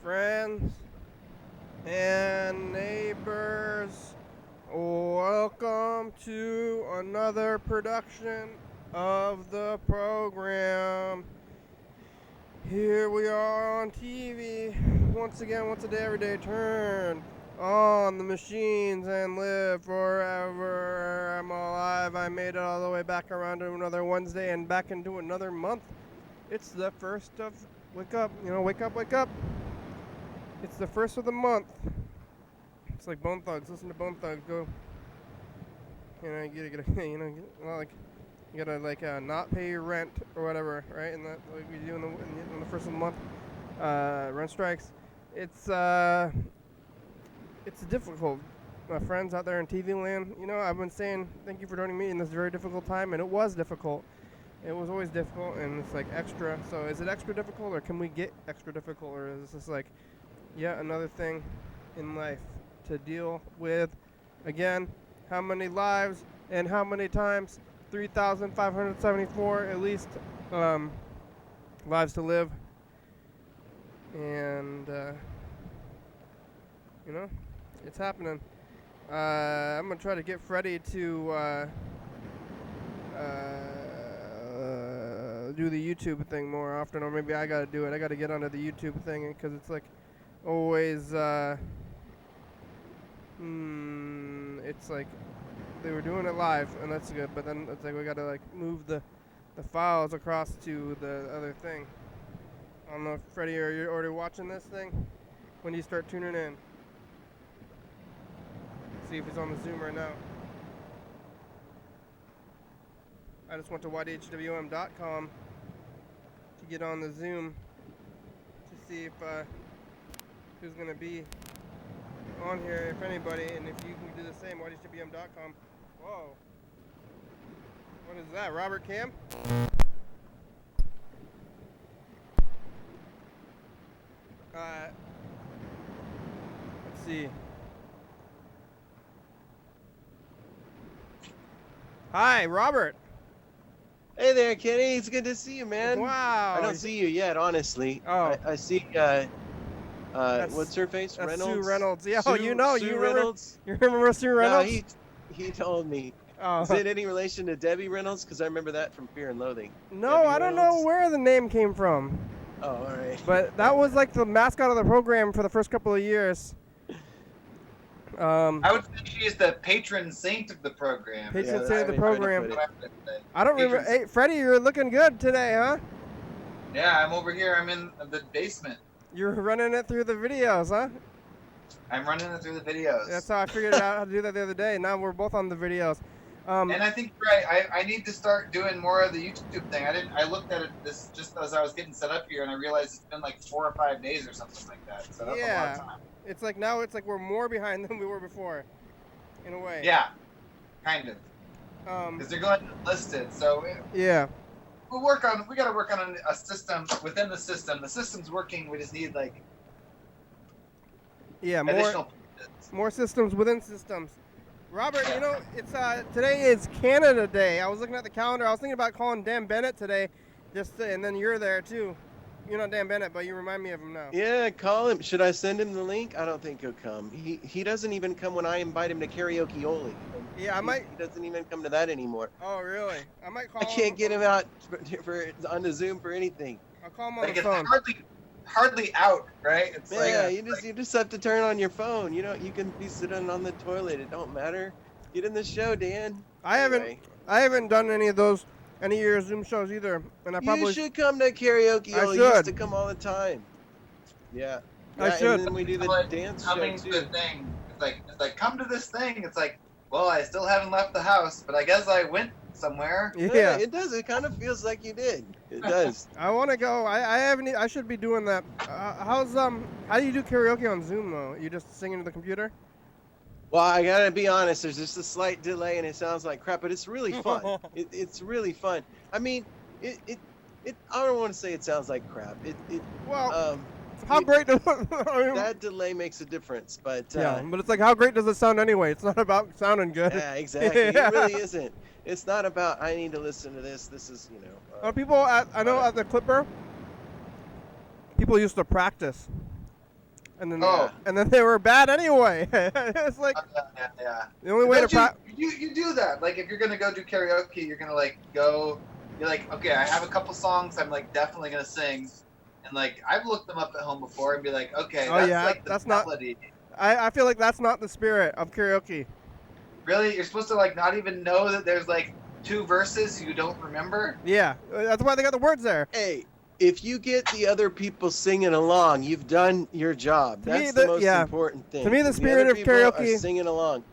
friends and neighbors. Welcome to another production of the program. Here we are on TV. Once again, once a day, every day, turn on the machines and live forever. I'm alive. I made it all the way back around to another Wednesday and back into another month. It's the first of, wake up, wake up, wake up. It's the first of the month. It's like Bone Thugs. Listen to Bone Thugs. Go. You gotta not pay your rent or whatever, right? And that like we do in the first of the month. Rent strikes. It's difficult. My friends out there in TV land, I've been saying thank you for joining me in this very difficult time, and it was difficult. It was always difficult, and it's like extra. So is it extra difficult, or can we get extra difficult, or is this like yet another thing in life to deal with? Again, how many lives and how many times? 3,574 at least lives to live. And, it's happening. I'm going to try to get Freddie to do the YouTube thing more often, or maybe I got to do it. I got to get onto the YouTube thing because it's like always, it's like they were doing it live, and that's good, but then it's like we got to like move the files across to the other thing. I don't know if Freddie, are you already watching this thing? When do you start tuning in? See if he's on the Zoom right now. I just went to YDHWM.com to get on the Zoom to see if who's going to be on here, if anybody, and if you can do the same, YDHWM.com. Whoa. What is that, Robert Cam? Let's see. Hi, Robert. Hey there, Kenny. It's good to see you, man. Wow. I don't see you yet, honestly. Oh. I see, what's her face? That's Reynolds? Sue Reynolds. Yeah, Sue, you Sue Reynolds? You remember Sue Reynolds? No, he told me. Oh. Is it any relation to Debbie Reynolds? Because I remember that from Fear and Loathing. No, Debbie I don't Reynolds? know where the name came from. Oh, all right. But that was like the mascot of the program for the first couple of years. I would say she is the patron saint of the program. Patron saint of the program. I don't Patron remember. Hey, Freddie, you're looking good today, huh? Yeah, I'm over here. I'm in the basement. You're running it through the videos, huh? I'm running it through the videos. That's how I figured out how to do that the other day. Now we're both on the videos. And I think you're right. I need to start doing more of the YouTube thing. I looked at it this just as I was getting set up here, and I realized it's been like 4 or 5 days or something like that. So that's a lot of time. It's like now it's like we're more behind than we were before, in a way. Yeah, kind of. Because they're going unlisted, so yeah. We got to work on a system within the system. The system's working. We just need like more systems within systems. Robert, it's today is Canada Day. I was looking at the calendar. I was thinking about calling Dan Bennett today, and then you're there too. You're not Dan Bennett, but you remind me of him now. Yeah, call him. Should I send him the link? I don't think he'll come. He doesn't even come when I invite him to karaoke only. Yeah, I might. He doesn't even come to that anymore. Oh, really? I might call I can't get him out on the Zoom for anything. I'll call him on like the phone. It's hardly out, right? It's you just have to turn on your phone. You can be sitting on the toilet. It don't matter. Get in the show, Dan. I haven't done any of your Zoom shows either, and You should come to karaoke. I You should. used to come all the time. Yeah. I should. And then we do the dance show coming too. to the thing. It's like come to this thing. It's like, well, I still haven't left the house, but I guess I went somewhere. Yeah, it does. It kind of feels like you did. It does. I want to go. I haven't. I should be doing that. How do you do karaoke on Zoom though? You just sing into the computer? Well, I gotta be honest. There's just a slight delay, and it sounds like crap, but it's really fun. It's really fun. I mean, it. I don't want to say it sounds like crap. How great does that delay makes a difference, but but it's like how great does it sound anyway? It's not about sounding good. Yeah, exactly. It really isn't. It's not about I need to listen to this. This is people at the Clipper. People used to practice and then Oh. and then they were bad anyway. It's like Yeah. the only way to you do that. Like if you're gonna go do karaoke, you're gonna like go. You're like, okay, I have a couple songs I'm like definitely gonna sing, and like I've looked them up at home before and be like, okay, Oh, that's yeah, like the that's not- melody. I feel like that's not the spirit of karaoke. Really, you're supposed to like not even know that there's like 2 verses you don't remember. Yeah, that's why they got the words there. Hey, if you get the other people singing along, you've done your job. To me, That's the most important thing. To me, the If spirit other of people are karaoke singing along.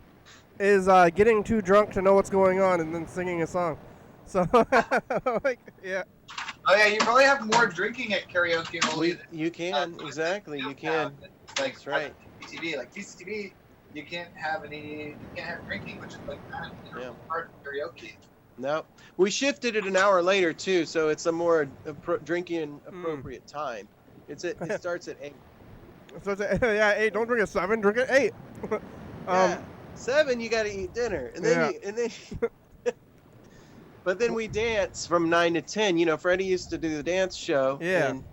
is getting too drunk to know what's going on and then singing a song. So, like, yeah. Oh yeah, you probably have more drinking at karaoke. You can, exactly, you can. Like That's right. TCTV, you can't have drinking, which is like kind of part of karaoke. No, we shifted it an hour later too, so it's a more drinking appropriate time. It starts at 8. So it's 8. Don't drink at 7. Drink at 8. Yeah. 7, you got to eat dinner, and then but then we dance from 9 to 10. You know, Freddie used to do the dance show. Yeah. And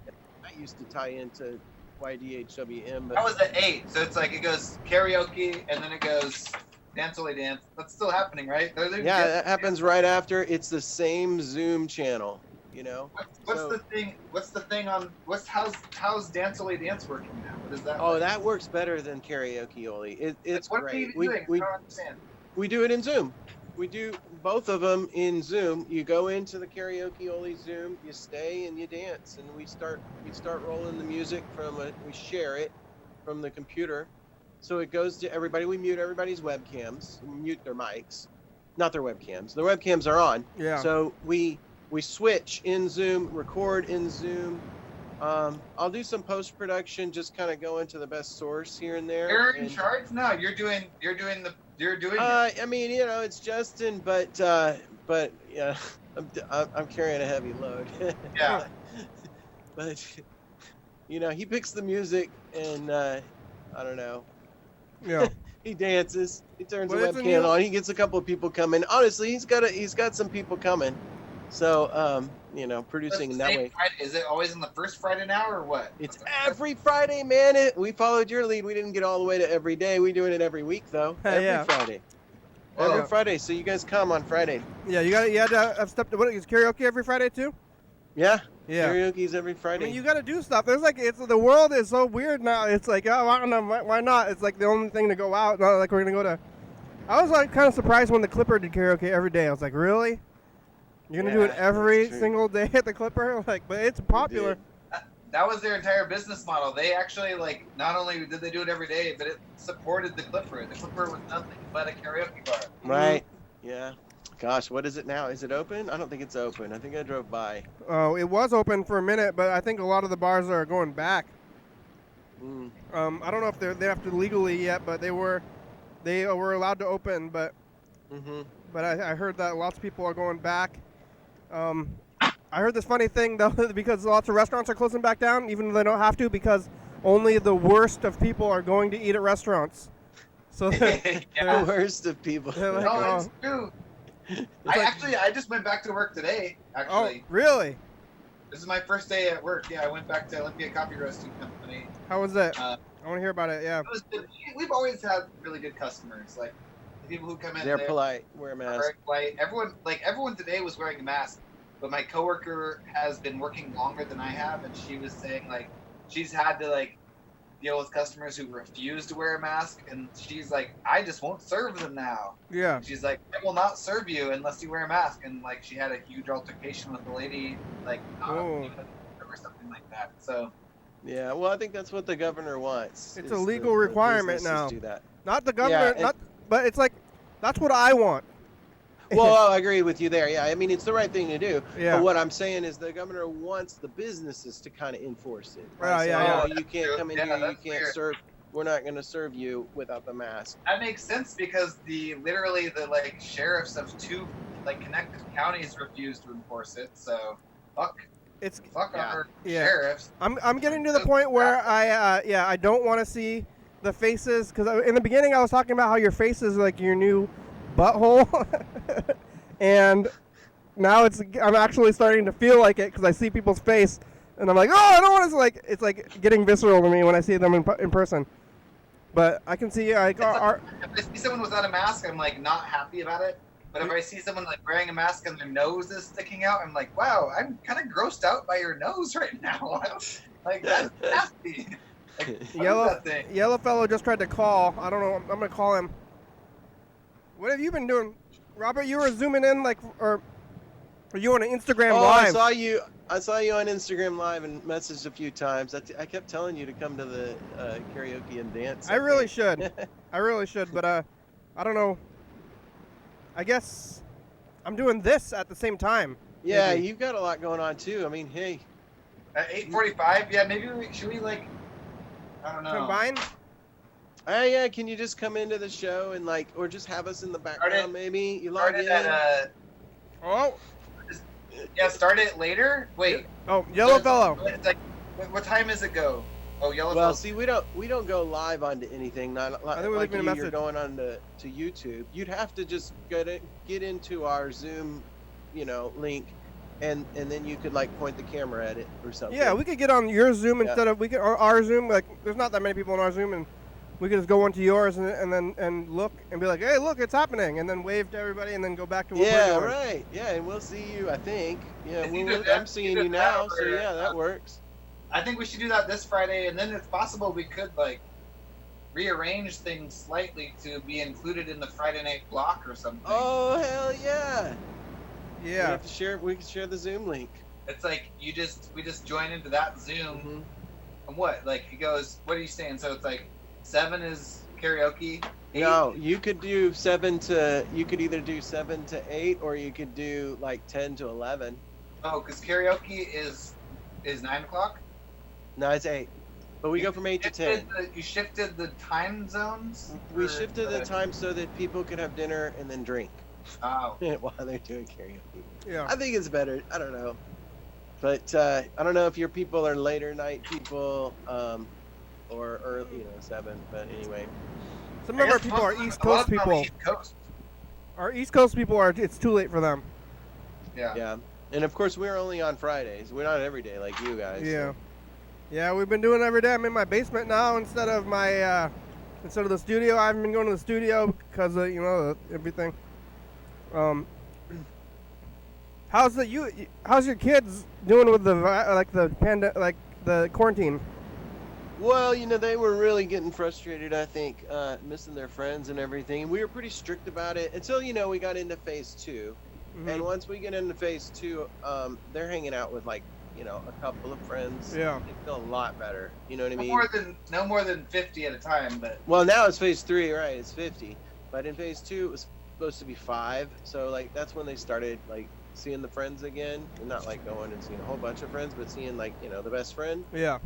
I used to tie into YDHWM. But That was at 8, so it's like it goes karaoke and then it goes Dance Only Dance. That's still happening, right? Yeah, that happens right after. It's the same Zoom channel, you know. What's the thing on how's Dance Only Dance working now? What is that? Oh, like? that works better than karaoke only. It's what great. Are you doing? I don't understand. We do it in Zoom. We do both of them in Zoom. You go into the karaoke only Zoom, you stay and you dance, and we start rolling the music we share it from the computer, so it goes to everybody. We mute everybody's webcams, mute their mics, not their webcams. Their webcams are on. Yeah. So we switch in Zoom, record in Zoom. I'll do some post production, just kind of go into the best source here and there. You're in charge? No, you're doing it. I mean, you know, it's Justin, but yeah, I'm carrying a heavy load. Yeah. But you know, he picks the music, and I don't know. Yeah. He dances. He turns Well, the isn't webcam he- on. He gets a couple of people coming. Honestly, he's got some people coming. So you know, producing in that way. Friday. Is it always on the first Friday now, or what? It's every Friday, man. We followed your lead. We didn't get all the way to every day. We're doing it every week, though. Every Friday. Every Friday. So you guys come on Friday. Yeah, you had to have stepped. What is karaoke every Friday too? Yeah. Yeah. Karaoke's every I Friday. mean, you got to do stuff. There's like the world is so weird now. It's like, oh, I don't know, why not? It's like the only thing to go out. Not like we're gonna go to. I was like kind of surprised when the Clipper did karaoke every day. I was like, really? You're gonna do it every single day at the Clipper? Like, but it's popular. That was their entire business model. They actually like not only did they do it every day, but it supported the Clipper. The Clipper was nothing but a karaoke bar. Right. Yeah. Gosh, what is it now? Is it open? I don't think it's open. I think I drove by. Oh, it was open for a minute, but I think a lot of the bars are going back. Mm. I don't know if they have to legally yet, but they were allowed to open. But but I heard that lots of people are going back. I heard this funny thing though, because lots of restaurants are closing back down, even though they don't have to, because only the worst of people are going to eat at restaurants. So The worst of people. Like, No, it's true. I just went back to work today. Actually. Oh, really? This is my first day at work. Yeah, I went back to Olympia Coffee Roasting Company. How was it? I want to hear about it. Yeah. It was good. We've always had really good customers. Like the people who come in, They're polite. Wear a mask. Polite. Everyone today was wearing a mask, but my coworker has been working longer than I have, and she was saying like she's had to like deal with customers who refuse to wear a mask, and she's like, I just won't serve them now. Yeah. She's like, I will not serve you unless you wear a mask, and like she had a huge altercation with the lady, like or something like that. So. Yeah, well, I think that's what the governor wants. It's a legal requirement now. Do that. Not the governor, Yeah, but it's like that's what I want. Well, I agree with you there. Yeah, I mean, it's the right thing to do. Yeah. But what I'm saying is the governor wants the businesses to kind of enforce it. Right? You can't come in here. You can't serve. We're not going to serve you without the mask. That makes sense because the sheriffs of 2 connected counties refused to enforce it. So fuck our sheriffs. I'm getting to the point where I don't want to see the faces, because in the beginning I was talking about how your face is like your new butthole, and now I'm actually starting to feel like it because I see people's face And I'm like, oh, I don't want to. Like, it's like getting visceral to me when I see them in person. But I can see like If I see someone without a mask, I'm like not happy about it. But if I see someone like wearing a mask and their nose is sticking out, I'm like, wow, I'm kind of grossed out by your nose right now. Like that's nasty. Like, what is that thing? Yellow fellow just tried to call. I don't know. I'm gonna call him. What have you been doing, Robert? You were zooming in like, or are you on an Instagram Live? I saw you on Instagram Live and messaged a few times. I kept telling you to come to the karaoke and dance. I really should. I really should, but I don't know. I guess I'm doing this at the same time. Yeah, maybe. you've got a lot going on too. I mean, hey. At 8:45, yeah, maybe should we like, I don't know. Combine? Yeah, can you just come into the show and like, or just have us in the background maybe? You log in. Oh. Yeah, start it later. Wait. Oh, yellow fellow. It's like, what time does it go? Oh, yellow fellow. Well, see, we don't go live onto anything. Not I think we're like leaving a you're message. going on to YouTube. You'd have to just get into our Zoom, link, and then you could like point the camera at it or something. Yeah, we could get on your Zoom instead of our Zoom. Like, there's not that many people on our Zoom, and we could just go onto yours and look and be like, hey, look, it's happening, and then wave to everybody, and then go back to what we're doing. Right. Yeah, and we'll see you. I think. Yeah, I'm seeing you now, so yeah, that works. I think we should do that this Friday, and then if possible, we could like rearrange things slightly to be included in the Friday night block or something. Oh hell yeah! Yeah. We can share the Zoom link. It's like we just join into that Zoom, and what? Like it goes. What are you saying? So it's like 7 is karaoke. 8? No, you could do you could either do 7 to 8, or you could do like 10 to 11. Oh, because karaoke is 9 o'clock. No, it's 8. But we go from 8 to 10. You shifted the time zones? We shifted the time so that people could have dinner and then drink. Oh. While they're doing karaoke. Yeah. I think it's better. I don't know. But I don't know if your people are later night people or early, 7. But anyway. Some of our people are East Coast people. East Coast. Our East Coast people it's too late for them. Yeah. Yeah. And of course, we're only on Fridays. We're not every day like you guys. Yeah. So. Yeah, we've been doing it every day. I'm in my basement now instead of the studio. I haven't been going to the studio because of everything. How's your kids doing with the quarantine? Well, they were really getting frustrated, I think, missing their friends and everything. We were pretty strict about it until, we got into phase 2. Mm-hmm. And once we get into phase 2, they're hanging out with a couple of friends. Yeah. They feel a lot better. You know what I mean? No more than 50 at a time, but. Well, now it's phase 3, right? It's 50. But in phase 2, it was supposed to be 5. So that's when they started seeing the friends again, and not going and seeing a whole bunch of friends, but seeing the best friend. Yeah.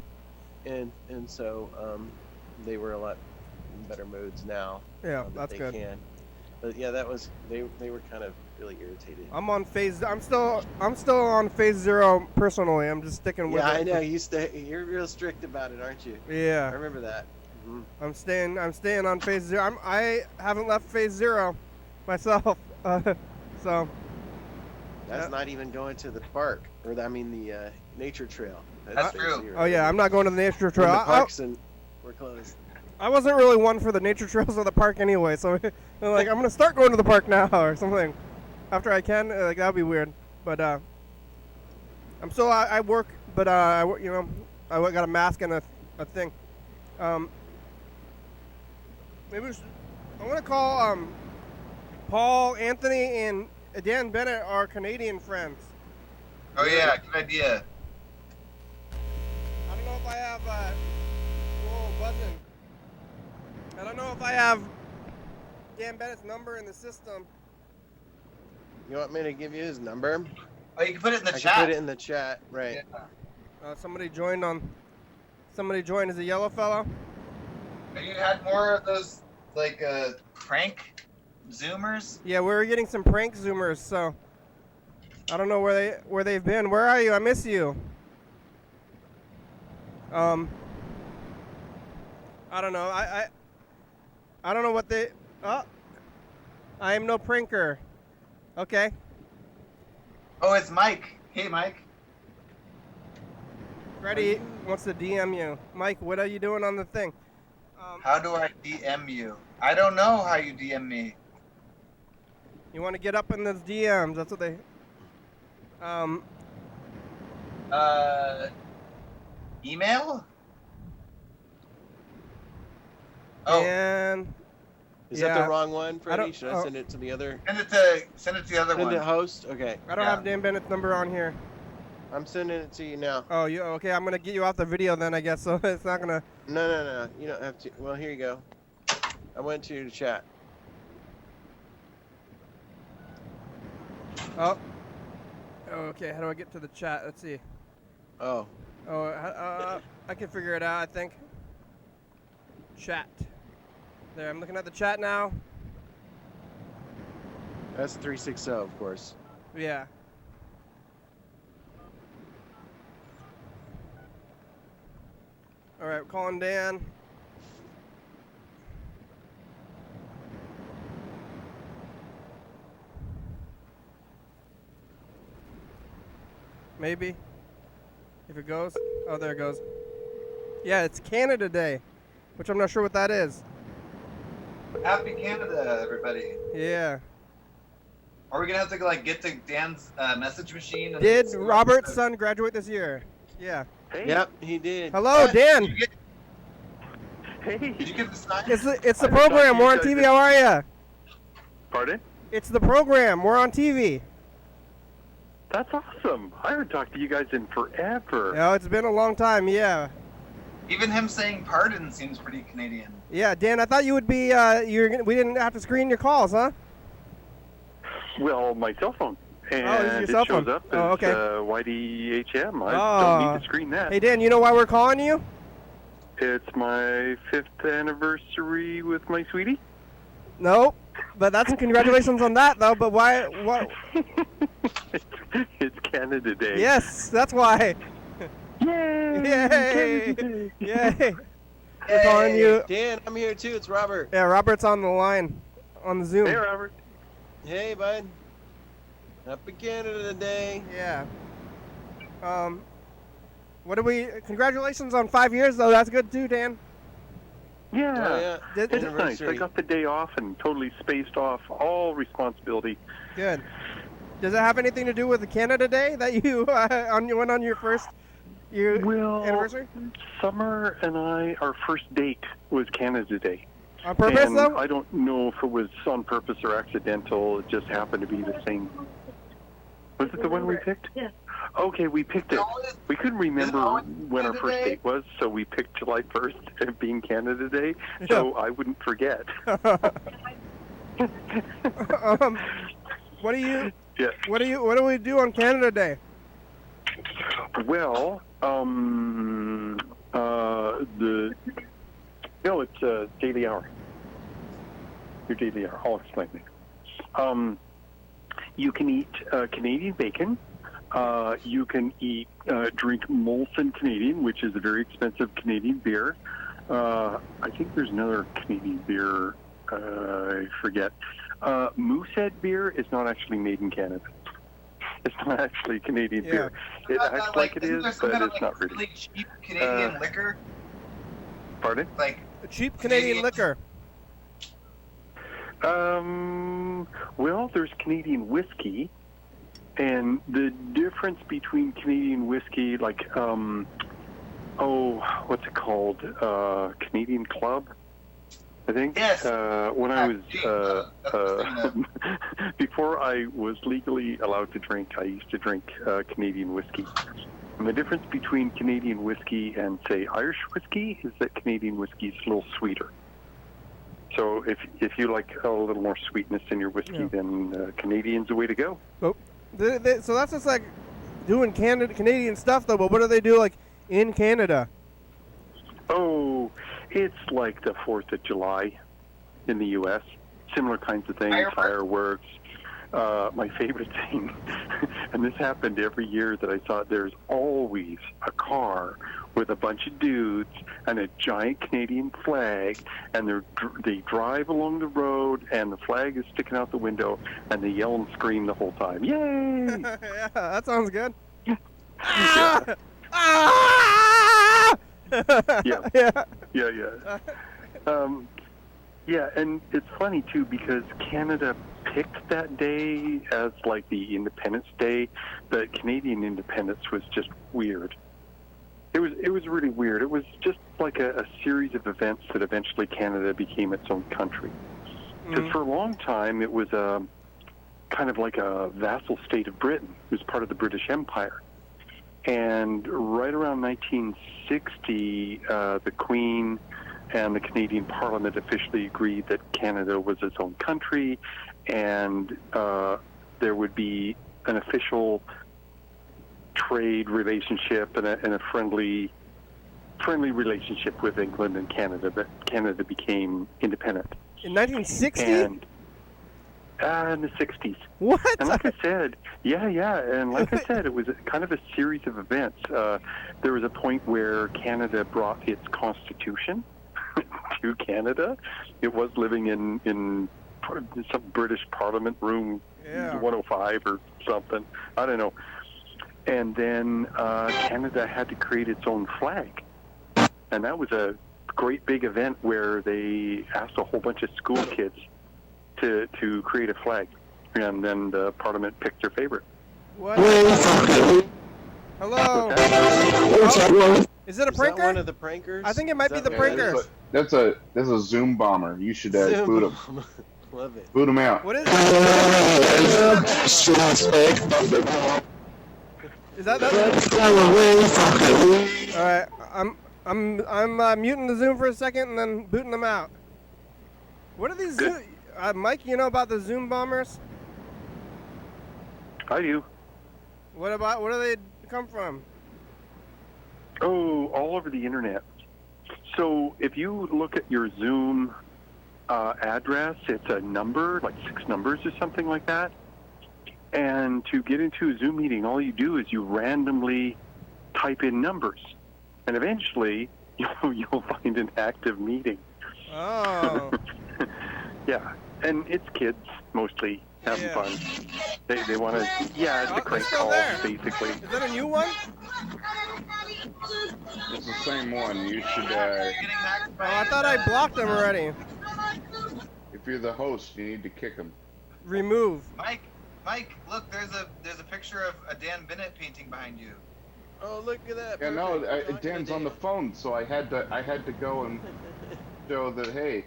And so they were a lot in better moods now. Yeah, that's good. But yeah, that was they were kind of really irritated. I'm still on phase 0 personally. I'm just sticking with it. Yeah, I know. You're real strict about it, aren't you? Yeah. I remember that. Mm-hmm. I'm staying on phase 0. I haven't left phase 0 myself. So that's not even going to the park, or the nature trail. That's true. 0. Oh yeah, I'm not going to the nature trail. The parks and we're closed. I wasn't really one for the nature trails or the park anyway, so I'm gonna start going to the park now or something. After I can, that'd be weird. But I work, but I got a mask and a thing. Maybe I want to call Paul Anthony and Dan Bennett, our Canadian friends. Oh yeah, good idea. I don't know if I have buzzing. I don't know if I have Dan Bennett's number in the system. You want me to give you his number? Oh, you can put it in the chat. I can put it in the chat, right? Yeah. Somebody joined as a yellow fellow. Have you had more of those prank Zoomers? Yeah, we were getting some prank Zoomers, so I don't know where they've been. Where are you? I miss you. I don't know. I don't know what they. Oh, I am no pranker. Okay. Oh, it's Mike. Hey, Mike. Freddie wants to DM you. Mike, what are you doing on the thing? How do I DM you? I don't know how you DM me. You want to get up in those DMs. That's what they... Email? Oh, And... Is Yeah. that the wrong one, Freddie? don't- Should I oh. send it to the other? send it to the other Send one. it host? Okay. I don't Yeah. have Dan Bennett's number on here. I'm sending it to you now. Oh, you okay? I'm gonna get you off the video then, I guess. So it's not gonna. No. You don't have to. Well, here you go. I went to the chat. Oh. Okay. How do I get to the chat? Let's see. Oh. Oh, I can figure it out. I think. Chat. There. I'm looking at the chat now. That's 360, of course. Yeah. All right. Calling Dan. Maybe. If it goes. Oh, there it goes. Yeah, it's Canada Day, which I'm not sure what that is. Happy Canada, everybody. Yeah. Are we gonna have to like get to Dan's message machine? And Did Robert's son graduate this year? Yeah. Hey. Yep, he did. Hello, Did Dan. you get, Hey. did you get the sign? It's the I haven't program. talked to We're you on TV. guys How are ya? Pardon? It's the program. We're on TV. That's awesome. I haven't talked to you guys in forever. Oh, it's been a long time. Yeah. Even him saying pardon seems pretty Canadian. Yeah, Dan. I thought you would be. We didn't have to screen your calls, huh? Well, my cell phone. And your cell it shows phone. up as Oh, okay. YDHWM. I Oh. don't need to screen that. Hey, Dan. You know why we're calling you? It's my 5th anniversary with my sweetie. No. But that's congratulations on that, though. But why? What? It's Canada Day. Yes, that's why. Yay! Yay! Canada Day. Yay! We're calling you. Dan, I'm here too. It's Robert. Yeah, Robert's on the line, on the Zoom. Hey, Robert. Hey, bud. Happy Canada Day. Yeah. What do we? Congratulations on 5 years, though. That's good too, Dan. Yeah. Oh, yeah. Did- It's nice. I Anniversary. got the day off and totally spaced off all responsibility. Good. Does it have anything to do with the Canada Day that you went on your first year Well, anniversary? Summer and our first date was Canada Day. On purpose, and though? I don't know if it was on purpose or accidental. It just happened to be the same. Was it the one we picked? Yeah. Okay, we picked it. We couldn't remember always when our Canada first Day? date was, so we picked July 1st as being Canada Day, so I wouldn't forget. What do you? Yeah. What do we do on Canada Day? Well, it's daily hour. Your daily hour. I'll explain it. You can eat Canadian bacon. You can drink Molson Canadian, which is a very expensive Canadian beer. I think there's another Canadian beer. I forget. Moosehead beer is not actually made in Canada. It's not actually Canadian Yeah. beer. It acts like it isn't is, there some but kind of, it's not really. cheap Canadian liquor? Pardon? Like, A cheap Canadian liquor. Well, there's Canadian whiskey, and the difference between Canadian whiskey, like, what's it called? Canadian Club, I think. Yes. When I was, that's what I'm before I was legally allowed to drink, I used to drink Canadian whiskey. And the difference between Canadian whiskey and, say, Irish whiskey is that Canadian whiskey is a little sweeter. So if you like a little more sweetness in your whiskey, Yeah. then Canadian's the way to go. So that's just like doing Canadian stuff, though. But what do they do like in Canada? Oh, it's like the 4th of July in the U.S. Similar kinds of things, fireworks. My favorite thing, and this happened every year that I saw it, there's always a car with a bunch of dudes and a giant Canadian flag, and they drive along the road, and the flag is sticking out the window, and they yell and scream the whole time. Yay! Yeah, that sounds good. Yeah. Ah! Yeah. Yeah. Yeah. Yeah, and it's funny too because Canada picked that day as like the Independence Day, but Canadian independence was just weird. It was really weird. It was just like a series of events that eventually Canada became its own country. Because for a long time it was kind of like a vassal state of Britain. It was part of the British Empire. And right around 1960, the Queen and the Canadian Parliament officially agreed that Canada was its own country, and there would be an official trade relationship and a friendly relationship with England and Canada. But Canada became independent. In 1960? And in the 60s. What? And like I said, and like I said, it was kind of a series of events. There was a point where Canada brought its constitution to Canada. It was living in some British Parliament room 105 or something. I don't know. And then Canada had to create its own flag. And that was a great big event where they asked a whole bunch of school kids to create a flag, and then the Parliament picked their favorite. What? Hello? Oh, is it a Is that pranker? one of the prankers? I think it might be Is the that- prankers. That's a Zoom bomber. You should Zoom boot him. bomb. Love it. Boot him out. What is it? Is that? All right, I'm muting the Zoom for a second and then booting them out. What are these? Mike, you know about the Zoom bombers? I do. Where do they come from? Oh, all over the internet. So if you look at your Zoom address, it's a number, like 6 numbers or something like that. And to get into a Zoom meeting, all you do is you randomly type in numbers. And eventually, you'll find an active meeting. Oh. Yeah, and it's kids mostly having fun. They want to, it's a crank call, basically. Is that a new one? It's the same one. You should. Oh, I thought I blocked them already. If you're the host, you need to kick him. Remove. Mike, look, there's a picture of a Dan Bennett painting behind you. Oh, look at that. Yeah, no, Perfect. Talk to Dan's on the Dan. phone, so I had to go and show that. Hey,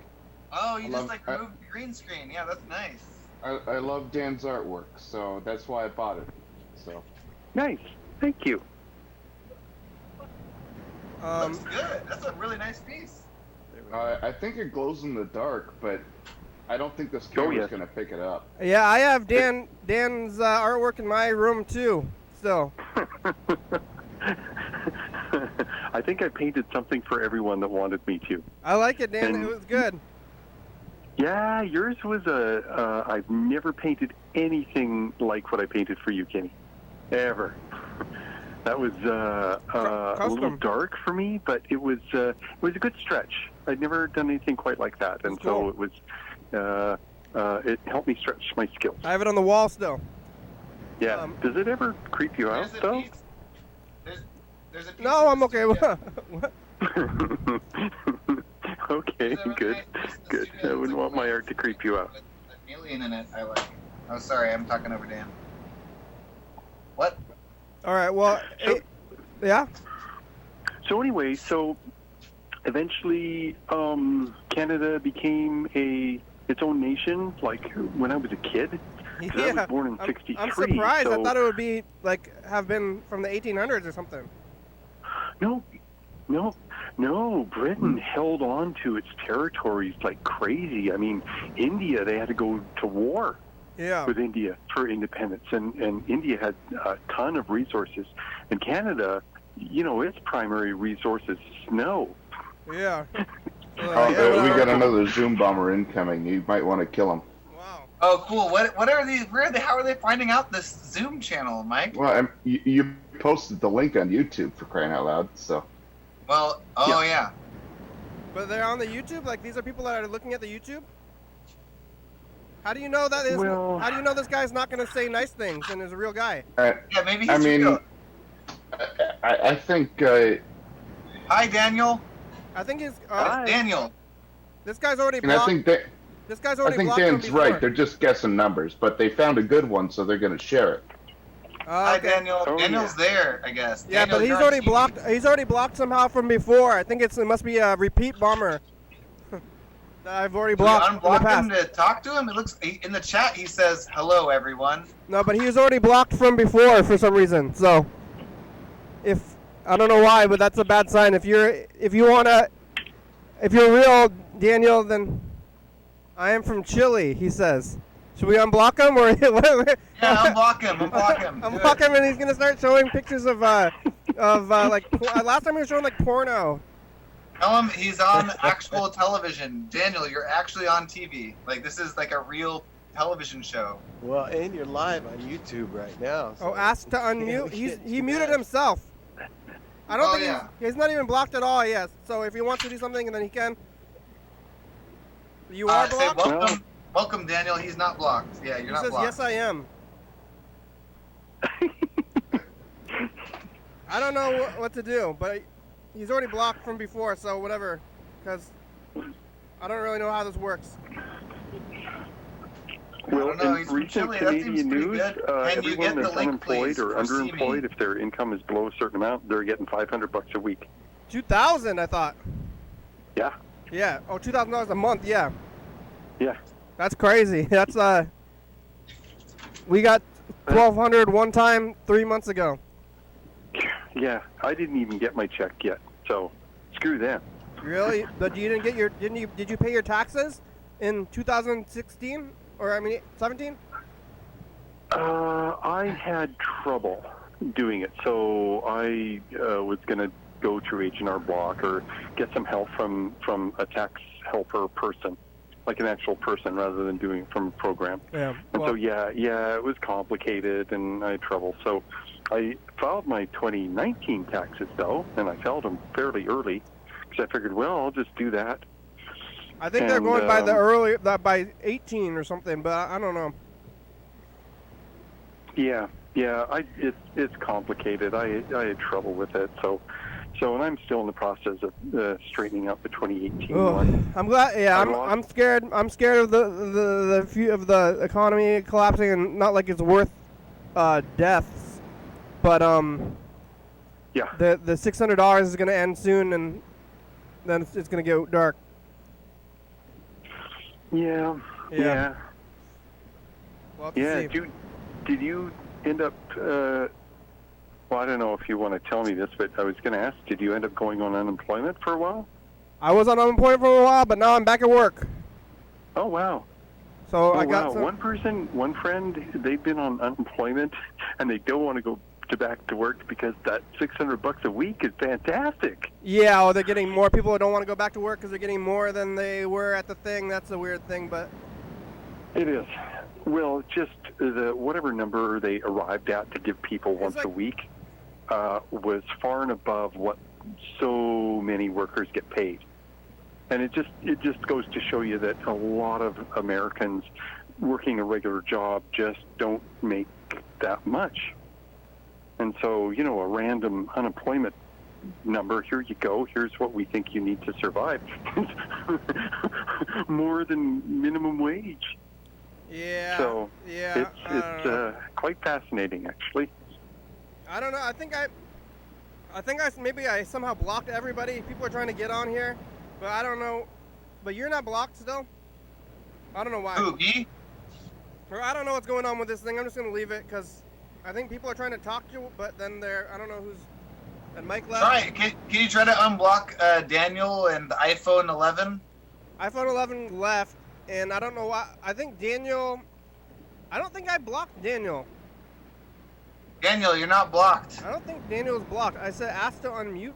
Oh, you I just love- removed the green screen. Yeah, that's nice. I love Dan's artwork, so that's why I bought it. So. Nice, thank you. Looks good. That's a really nice piece. I think it glows in the dark, but I don't think this camera's gonna pick it up. Yeah, I have Dan's artwork in my room too. Still. I think I painted something for everyone that wanted me to. I like it, Dan. And- It was good. Yeah, yours was I've never painted anything like what I painted for you, Kenny. Ever. That was a little Custom. dark for me, but it was a good stretch. I'd never done anything quite like that, and That's cool. so it was it helped me stretch my skills. I have it on the wall still. Yeah. Does it ever creep you out, There's a though? piece. There's a piece. No, of I'm the okay. studio. Okay, There's a good, nice piece of the good. studio I wouldn't that's want my like art to creep you out. with an alien in it. I like. Oh, sorry, I'm talking over Dan. What? All right. Well, So- yeah. So anyway, eventually Canada became its own nation, like when I was a kid. 'Cause I was born in '63. I'm surprised. So I thought it would be have been from the 1800s or something. No, Britain held on to its territories like crazy. I mean, India, they had to go to war Yeah. with India for independence, and India had a ton of resources. And Canada, its primary resource is snow. Yeah. We got another Zoom bomber incoming. You might want to kill him. Wow. Oh, cool. What are these? How are they finding out this Zoom channel, Mike? Well, you posted the link on YouTube for crying out loud. So. Well, yeah. But they're on the YouTube. Like these are people that are looking at the YouTube. How do you know that is? Well- How do you know this guy's not going to say nice things and is a real guy? Yeah, maybe he's I mean, real. I think Hi, Daniel. I think he's. It's Daniel. This guy's already and I blocked. think that This guy's I already think blocked him Dan's before. right. They're just guessing numbers, but they found a good one, so they're going to share it. Hi, Okay. Daniel. Oh, Daniel's there, I guess. Yeah, Daniel, but he's you're on already TV. blocked. He's already blocked somehow from before. I think it must be a repeat bomber that I've already Can we blocked in the unblock past. him to talk to him? It looks in the chat. He says, "Hello, everyone." No, but he was already blocked from before for some reason. So, if I don't know why, but that's a bad sign. If you're real, Daniel, then I am from Chile. He says. Should we unblock him or? Yeah, unblock him. Unblock him. Do Unblock it. him, and he's gonna start showing pictures of like last time he was showing like porno. Tell him he's on actual television. Daniel, you're actually on TV. Like, this is like a real television show. Well, and you're live on YouTube right now. Oh, ask to unmute. He muted him. himself. I don't Oh, think yeah. he's not even blocked at all. Yes. So if he wants to do something, then he can. You are Say blocked. welcome, Daniel. He's not blocked. Yeah, you're He not says blocked. yes, I am. I don't know what to do, but he's already blocked from before, so whatever. Because I don't really know how this works. Well, don't know, in he's from recent Chile, that seems Canadian pretty news, good. Can you get everyone the that's link, unemployed please, or for See Me? underemployed, if their income is below a certain amount, they're getting $500 a week. 2,000, I thought. Yeah. Yeah. Oh, $2,000 a month. Yeah. Yeah. That's crazy. That's we got 1,200 one time 3 months ago. Yeah. I didn't even get my check yet, so screw them. Really? But you didn't get your did you pay your taxes in 2016 or 17? I had trouble doing it, so I was going to go through H&R Block or get some help from a tax helper person, like an actual person, rather than doing it from a program. Yeah. And so yeah, it was complicated, and I had trouble. So I filed my 2019 taxes though, and I filed them fairly early because I figured, well, I'll just do that. I think they're And, going by the early by 18 or something, but I don't know. Yeah, it's complicated. I had trouble with it, so and I'm still in the process of straightening out the 2018 one. I'm glad. Yeah, I'm scared. I'm scared of the economy collapsing, and not like it's worth deaths, but Yeah. the $600 is gonna end soon, and then it's gonna get dark. Yeah. Yeah. We'll have to Yeah. see. Did you end up? Well, I don't know if you want to tell me this, but I was going to ask: did you end up going on unemployment for a while? I was on unemployment for a while, but now I'm back at work. Oh wow. So Oh I got wow. some. One friend, they've been on unemployment, and they don't want to go back to work because that $600 a week is fantastic. Yeah, oh, they're getting more people who don't want to go back to work because they're getting more than they were at the thing. That's a weird thing, but It is. Well, just the whatever number they arrived at to give people once a week was far and above what so many workers get paid. And it just goes to show you that a lot of Americans working a regular job just don't make that much. And so, a random unemployment number, here you go, here's what we think you need to survive. More than minimum wage. yeah. So yeah. it's quite fascinating, actually. I don't know. I think maybe I somehow blocked everybody. People are trying to get on here, but I don't know. But you're not blocked still? I don't know why. Who, me? Or I don't know what's going on with this thing. I'm just going to leave it because I think people are trying to talk to you, but then I don't know who's, and Mike left. Try it. Can you try to unblock Daniel and the iPhone 11? iPhone 11 left, and I don't know why. I think Daniel, I don't think I blocked Daniel. Daniel, you're not blocked. I don't think Daniel was blocked. I said ask to unmute.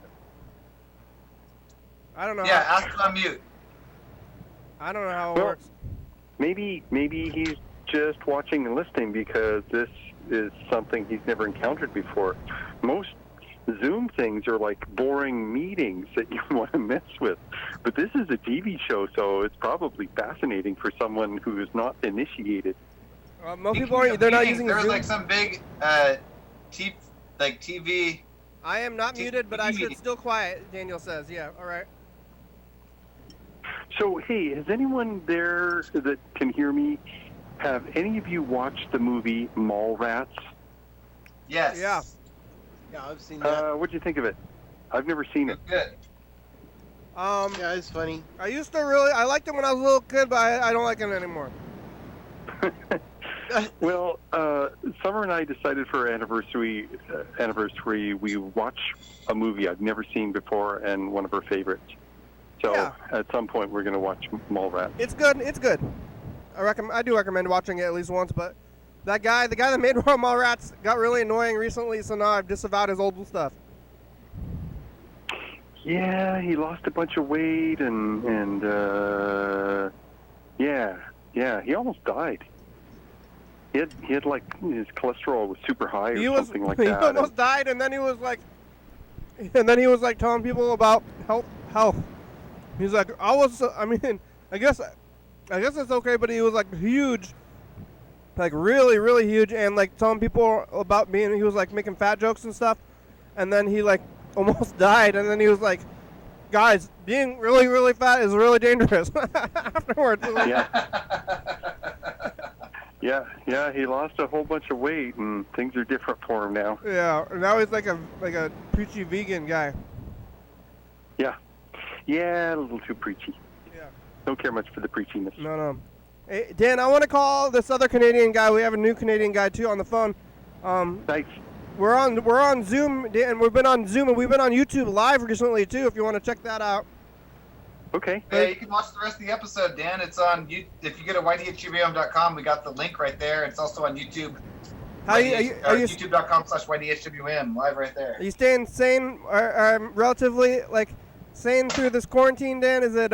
I don't know. Yeah, ask to unmute. I don't know how it Well, works. Maybe he's just watching and listening because this is something he's never encountered before. Most Zoom things are like boring meetings that you want to mess with. But this is a TV show, so it's probably fascinating for someone who is not initiated. Most people aren't. They're not using There was Zoom. like some big TV I am not muted, but I should meeting. still quiet, Daniel says. Yeah, all right. So, hey, has anyone there that can hear me, have any of you watched the movie Mallrats? Yes. Yeah. Yeah, I've seen that. What'd you think of it? I've never seen it. Good. Yeah, it's funny. I liked it when I was a little kid, but I don't like it anymore. Well, Summer and I decided for our anniversary we watch a movie I've never seen before and one of her favorites. So Yeah. at some point we're going to watch Mallrats. It's good. It's good. I do recommend watching it at least once, but the guy that made Mallrats got really annoying recently, so now I've disavowed his old stuff. Yeah, he lost a bunch of weight and yeah, he almost died. He had like his cholesterol was super high or something like he that. almost died, and then he was like telling people about health. He's like, I guess it's okay, but he was like huge, like really, really huge, and like telling people about he was like making fat jokes and stuff, and then he like almost died, and then he was like, guys, being really, really fat is really dangerous. Afterwards. Yeah, he lost a whole bunch of weight, and things are different for him now. Yeah, now he's like a preachy vegan guy. Yeah, a little too preachy. Yeah. Don't care much for the preachiness. No. Hey, Dan, I want to call this other Canadian guy. We have a new Canadian guy too on the phone. Nice. We're on Zoom, Dan. We've been on Zoom, and we've been on YouTube live recently too. If you want to check that out. Okay. Yeah, you can watch the rest of the episode, Dan. It's on if you go to YDHWM.com, we got the link right there. It's also on YouTube. Are you YouTube.com/YDHWM, live right there. Are you staying sane or relatively like sane through this quarantine, Dan? Is it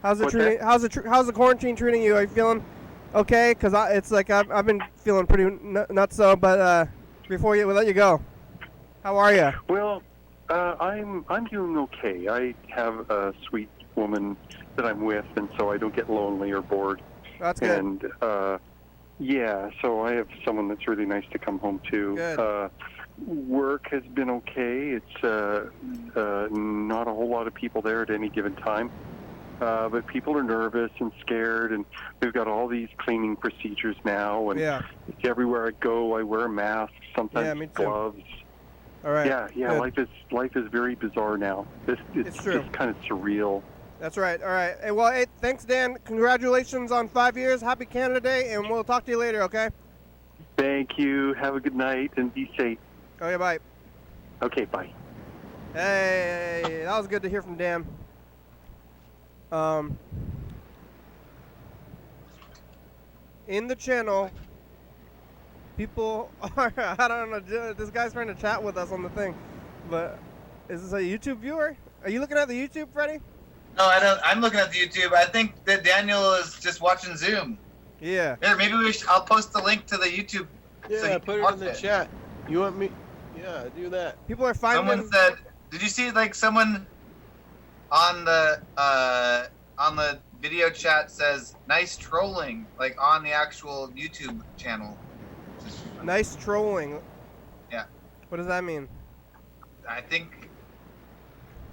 how's the quarantine treating you? Are you feeling okay? Because it's like I've been feeling pretty nuts so. But before we let you go, how are you? Well, I'm doing okay. I have a sweet woman that I'm with, and so I don't get lonely or bored. That's good. And yeah, so I have someone that's really nice to come home to. Good. Work has been okay. It's not a whole lot of people there at any given time. But people are nervous and scared, and we've got all these cleaning procedures now. And everywhere I go, I wear a mask, sometimes me too. gloves. All right. Yeah. Good. Life is very bizarre now. It's true. just kind of surreal. That's right. All right. Hey, thanks, Dan. Congratulations on 5 years. Happy Canada Day, and we'll talk to you later, okay? Thank you. Have a good night and be safe. Okay, bye. Okay, bye. Hey, that was good to hear from Dan. In the channel, people are, I don't know, this guy's trying to chat with us on the thing, but is this a YouTube viewer? Are you looking at the YouTube, Freddie? No, I don't. I'm looking at the YouTube. I think that Daniel is just watching Zoom. Yeah. Here, maybe I'll post the link to the YouTube. Yeah, so you put can it watch in the chat. You want me? Yeah, do that. People are finding. Someone said, "Did you see like someone on the video chat says nice trolling like on the actual YouTube channel?" Nice trolling. Yeah. What does that mean? I think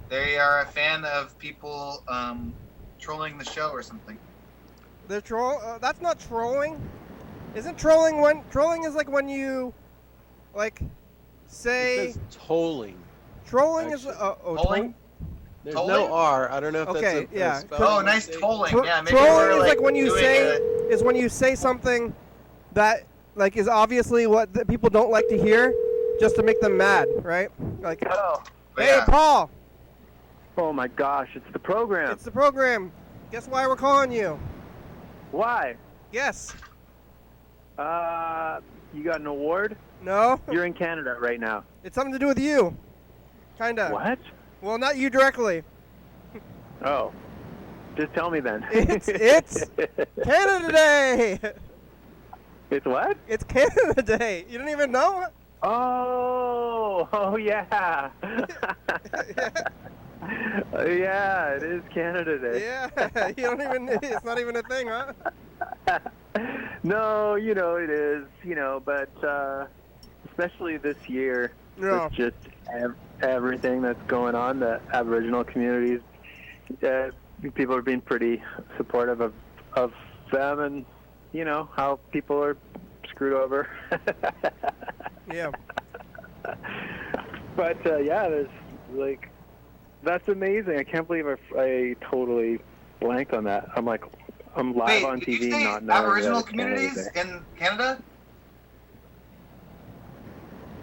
they are a fan of people trolling the show or something. The troll? That's not trolling. Isn't trolling when trolling is like when you, like, say. It says tolling. Trolling is Tolling? There's Tolling? no R. I don't know if Okay, that's yeah. a spelling Oh, nice mistake. tolling. Yeah, maybe Trolling we're, is like when you doing say a- is when you say something that like is obviously what the people don't like to hear, just to make them mad, right? Like, Hello. hey, Yeah. Paul, Oh my gosh, it's the program. it's the program. Guess why we're calling you? Why? Guess. You got an award? No. You're in Canada right now. It's something to do with you. Kinda. What? Well, not you directly. Oh. Just tell me then. It's Canada Day. It's what? It's Canada Day. You don't even know? Oh yeah. Yeah, it is Canada Day. Yeah. You don't even. It's not even a thing, huh? No, it is, but especially this year, Yeah. with just everything that's going on, the Aboriginal communities, people are being pretty supportive of them, and how people are screwed over. Yeah. But there's that's amazing. I can't believe I totally blanked on that. I'm live on did TV, you say not knowing Aboriginal that Canada's communities there. in Canada?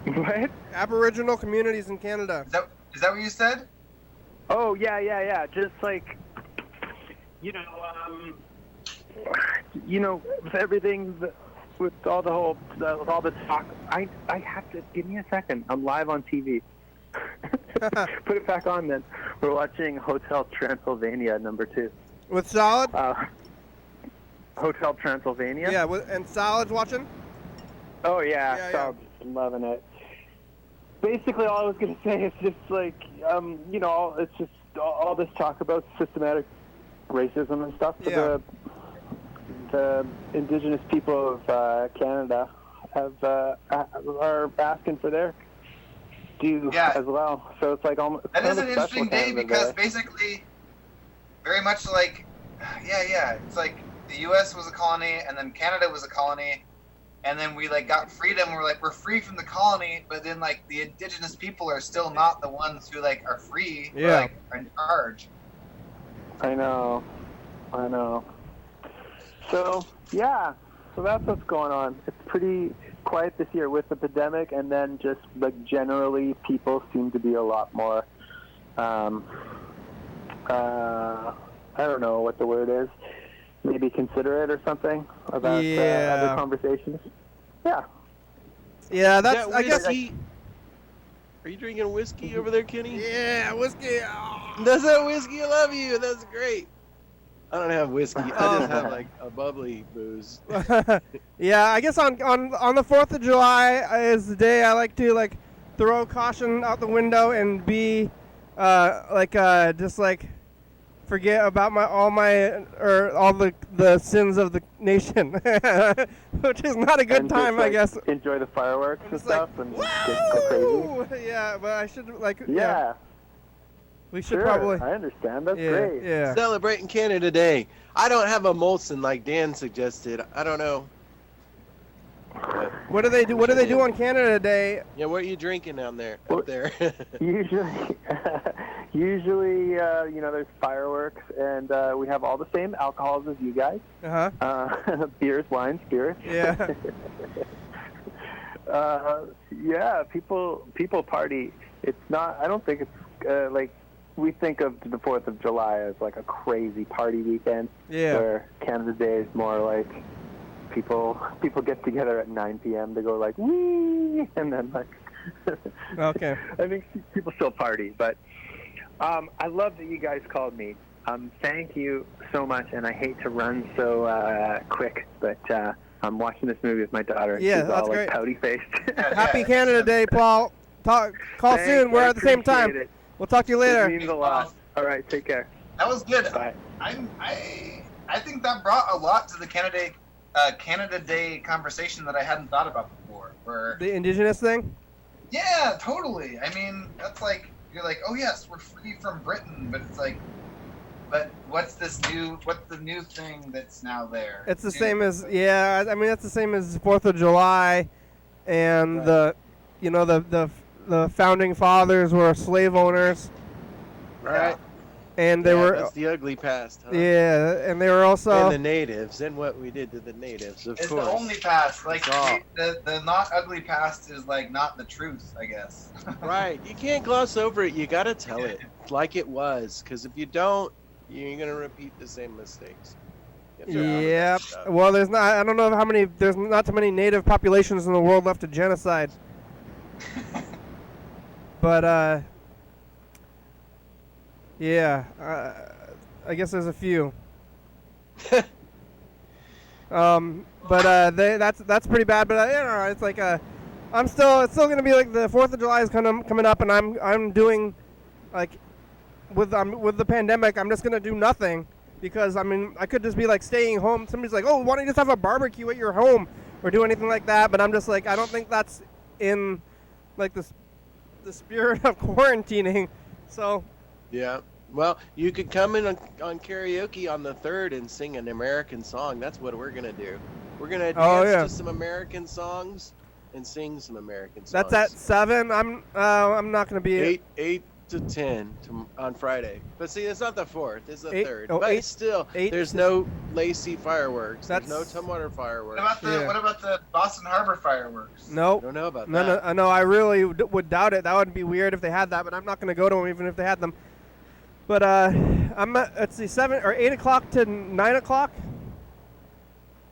What? Aboriginal communities in Canada. Is that what you said? Oh yeah. Just with everything, with all the talk. I have to give me a second. I'm live on TV. Put it back on then. We're watching Hotel Transylvania #2. With Solid? Hotel Transylvania. Yeah, and Solid's watching? Oh yeah, Yeah. Solid's loving it. Basically, all I was gonna say is just it's just all this talk about systematic racism and stuff. Yeah. The Indigenous people of Canada are asking for their due as well. So it's like almost. That is kind of an a interesting special day Canada because Day. basically, very much like, it's like the U.S. was a colony and then Canada was a colony, and then we got freedom. We're free from the colony, but then the Indigenous people are still not the ones who are free. Yeah. Are in charge. I know. So that's what's going on. It's pretty quiet this year with the pandemic, and then just generally people seem to be a lot more. I don't know what the word is. Maybe considerate or something about other conversations. Yeah. Yeah, Is that's. that I guess. whiskey? Are you drinking whiskey over there, Kenny? Yeah, whiskey. Oh. That's that whiskey. I love you. That's great. I don't have whiskey. I just have a bubbly booze. Yeah, I guess on the 4th of July is the day I like to throw caution out the window and be forget about all the sins of the nation, which is not a good And time, just, I guess. Enjoy the fireworks and Just stuff, and just go crazy. Yeah, but I should Yeah. we should Sure, probably. I understand. That's Yeah, great. yeah. Celebrating Canada Day. I don't have a Molson like Dan suggested. I don't know. What do they do? What do they do on Canada Day? Yeah, what are you drinking down there? Up there. Usually, there's fireworks, and we have all the same alcohols as you guys. Beers, wine, spirits. Yeah. People party. It's not. I don't think it's we think of the 4th of July as a crazy party weekend. Yeah. Where Canada Day is more like people get together at 9 p.m. to go wee, and then Okay. I think people still party, but I love that you guys called me. Thank you so much, and I hate to run so quick, but I'm watching this movie with my daughter, and Yeah, she's that's all great. pouty-faced. Happy Canada Day, Paul. Call Thanks, soon. We're I at the same time. appreciate it. We'll talk to you later. It means a lot. All right, take care. That was good. Bye. I think that brought a lot to the Canada Day conversation that I hadn't thought about before. Where The Indigenous thing? yeah, totally. I mean, that's you're oh yes, we're free from Britain, but it's but what's the new thing that's now there? It's the same as I mean that's the same as 4th of July, and Right. the founding fathers were slave owners, Right. and they were That's the ugly past, huh? and they were also And the natives, and what we did to the natives, of It's course. the only past. all. The not ugly past is not the truth, I guess. Right. You can't gloss over it. You got to tell it like it was, because if you don't, you're going to repeat the same mistakes. You have to remember yeah. that stuff. Well, I don't know how many. There's not too many native populations in the world left to genocide. But I guess there's a few. That's pretty bad. But it's it's still gonna be the 4th of July is coming up, and I'm doing with the pandemic. I'm just gonna do nothing because I could just be staying home. Somebody's oh, why don't you just have a barbecue at your home or do anything like that? But I'm just I don't think that's in like the spirit of quarantining. So Yeah. Well, you could come in on karaoke on the 3rd and sing an American song. That's what we're gonna do. We're gonna dance to some American songs and sing some American songs. That's at 7. I'm not gonna be 8 to 10 on Friday. But see, it's not the 4th. It's the 3rd. Oh, but still, there's no Lacey fireworks. That's There's no Tumwater fireworks. What about the Boston Harbor fireworks? No. Don't know about that. No, I really would doubt it. That would be weird if they had that, but I'm not going to go to them even if they had them. But I'm at, let's see, 7 or 8 o'clock to 9 o'clock.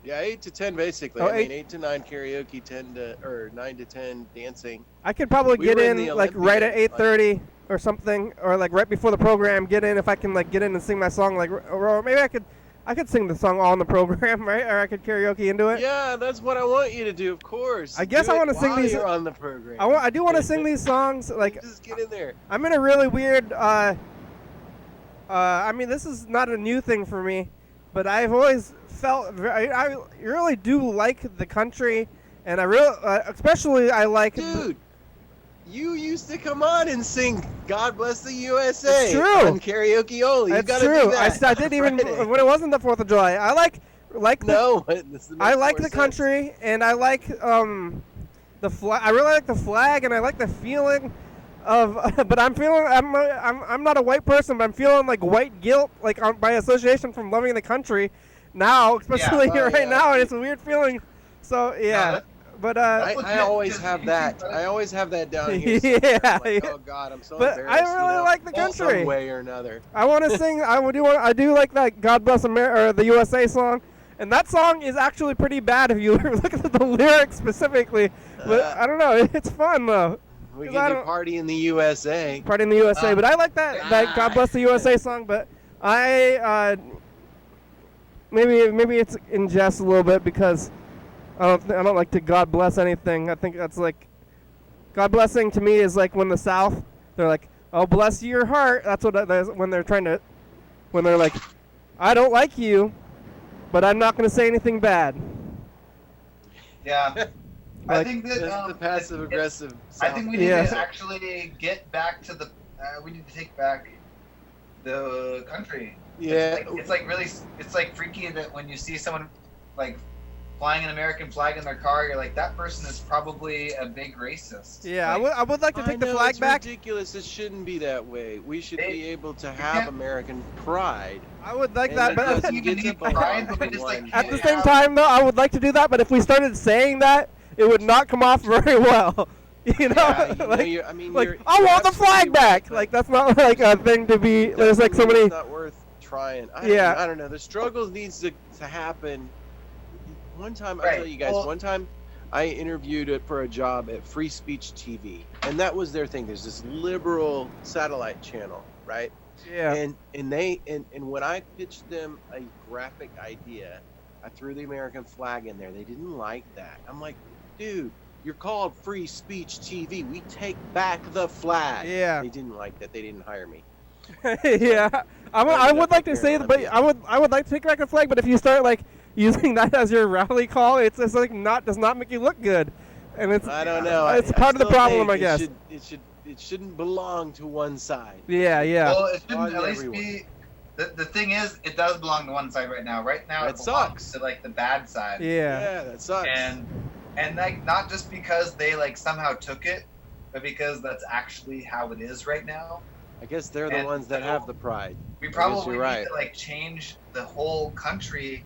Yeah, 8 to 10 basically. Oh, I mean, 8 to 9 karaoke, or 9 to 10 dancing. I could probably get were in the like right at Olympiad, 8:30 or something, or like right before the program. Get in if I can like get in and sing my song, like, or maybe I could sing the song all in the program, right? Or I could karaoke into it. Yeah, that's what I want you to do, of course. I guess Do I it want to sing while these. You're on the program. I do want to sing these songs. Like, just get in there. I'm in a really weird. I mean, this is not a new thing for me, but I've always felt I really do like the country, and I really, especially I like. Dude, you used to come on and sing "God Bless the USA" It's true. on karaoke only. That's you gotta true. do that. I didn't even when it wasn't the 4th of July. I like no. I like the country, and I like the flag. I really like the flag, and I like the feeling of. But I'm not a white person, but I'm feeling like white guilt, like by association from loving the country. Now, especially right now, and it's a weird feeling. So yeah, but I always have that. I always have that down here. Yeah, like, oh God, I'm so but embarrassed. I really like the country. Some way or another. I want to sing. I do like that "God Bless America" or the USA song, and that song is actually pretty bad if you look at the lyrics specifically. But I don't know. It's fun though. We can do "Party in the USA." Party in the USA, but I like that "God Bless the USA" song. But I maybe it's in jest a little bit because I don't like to God bless anything. I think that's like God blessing to me is like when the South, they're like, "Oh, bless your heart." That's what when they're like, "I don't like you, but I'm not going to say anything bad." Yeah. I think that that's the passive aggressive. I think we need to actually get back to the. We need to take back the country. Yeah, it's like freaky that when you see someone like flying an American flag in their car, you're like, that person is probably a big racist. Yeah, I would like to take the flag back. It's ridiculous. It shouldn't be that way. We should be able to have American pride. I would like that, but at the same time, though, I would like to do that. But if we started saying that, it would not come off very well. You know, I want the flag back. Like that's not like a thing to be. There's like so many. It's not worth trying. I don't know. The struggle needs to happen. One time, I'll tell you guys. One time, I interviewed it for a job at Free Speech TV, and that was their thing. There's this liberal satellite channel, right? Yeah. And when I pitched them a graphic idea, I threw the American flag in there. They didn't like that. I'm like, dude, you're called Free Speech TV. We take back the flag. Yeah. They didn't like that. They didn't hire me. Yeah. I would like to say that, but I would like to take back the flag. But if you start like using that as your rally call, it's just like does not make you look good, and it's I don't know. It's part of the problem, I guess. It shouldn't belong to one side. Yeah. Well, it shouldn't at least be. The thing is, it does belong to one side right now. Right now, it belongs to like the bad side. Yeah, that sucks. And like not just because they like somehow took it, but because that's actually how it is right now. I guess they're the ones that have the pride. We probably need to like change the whole country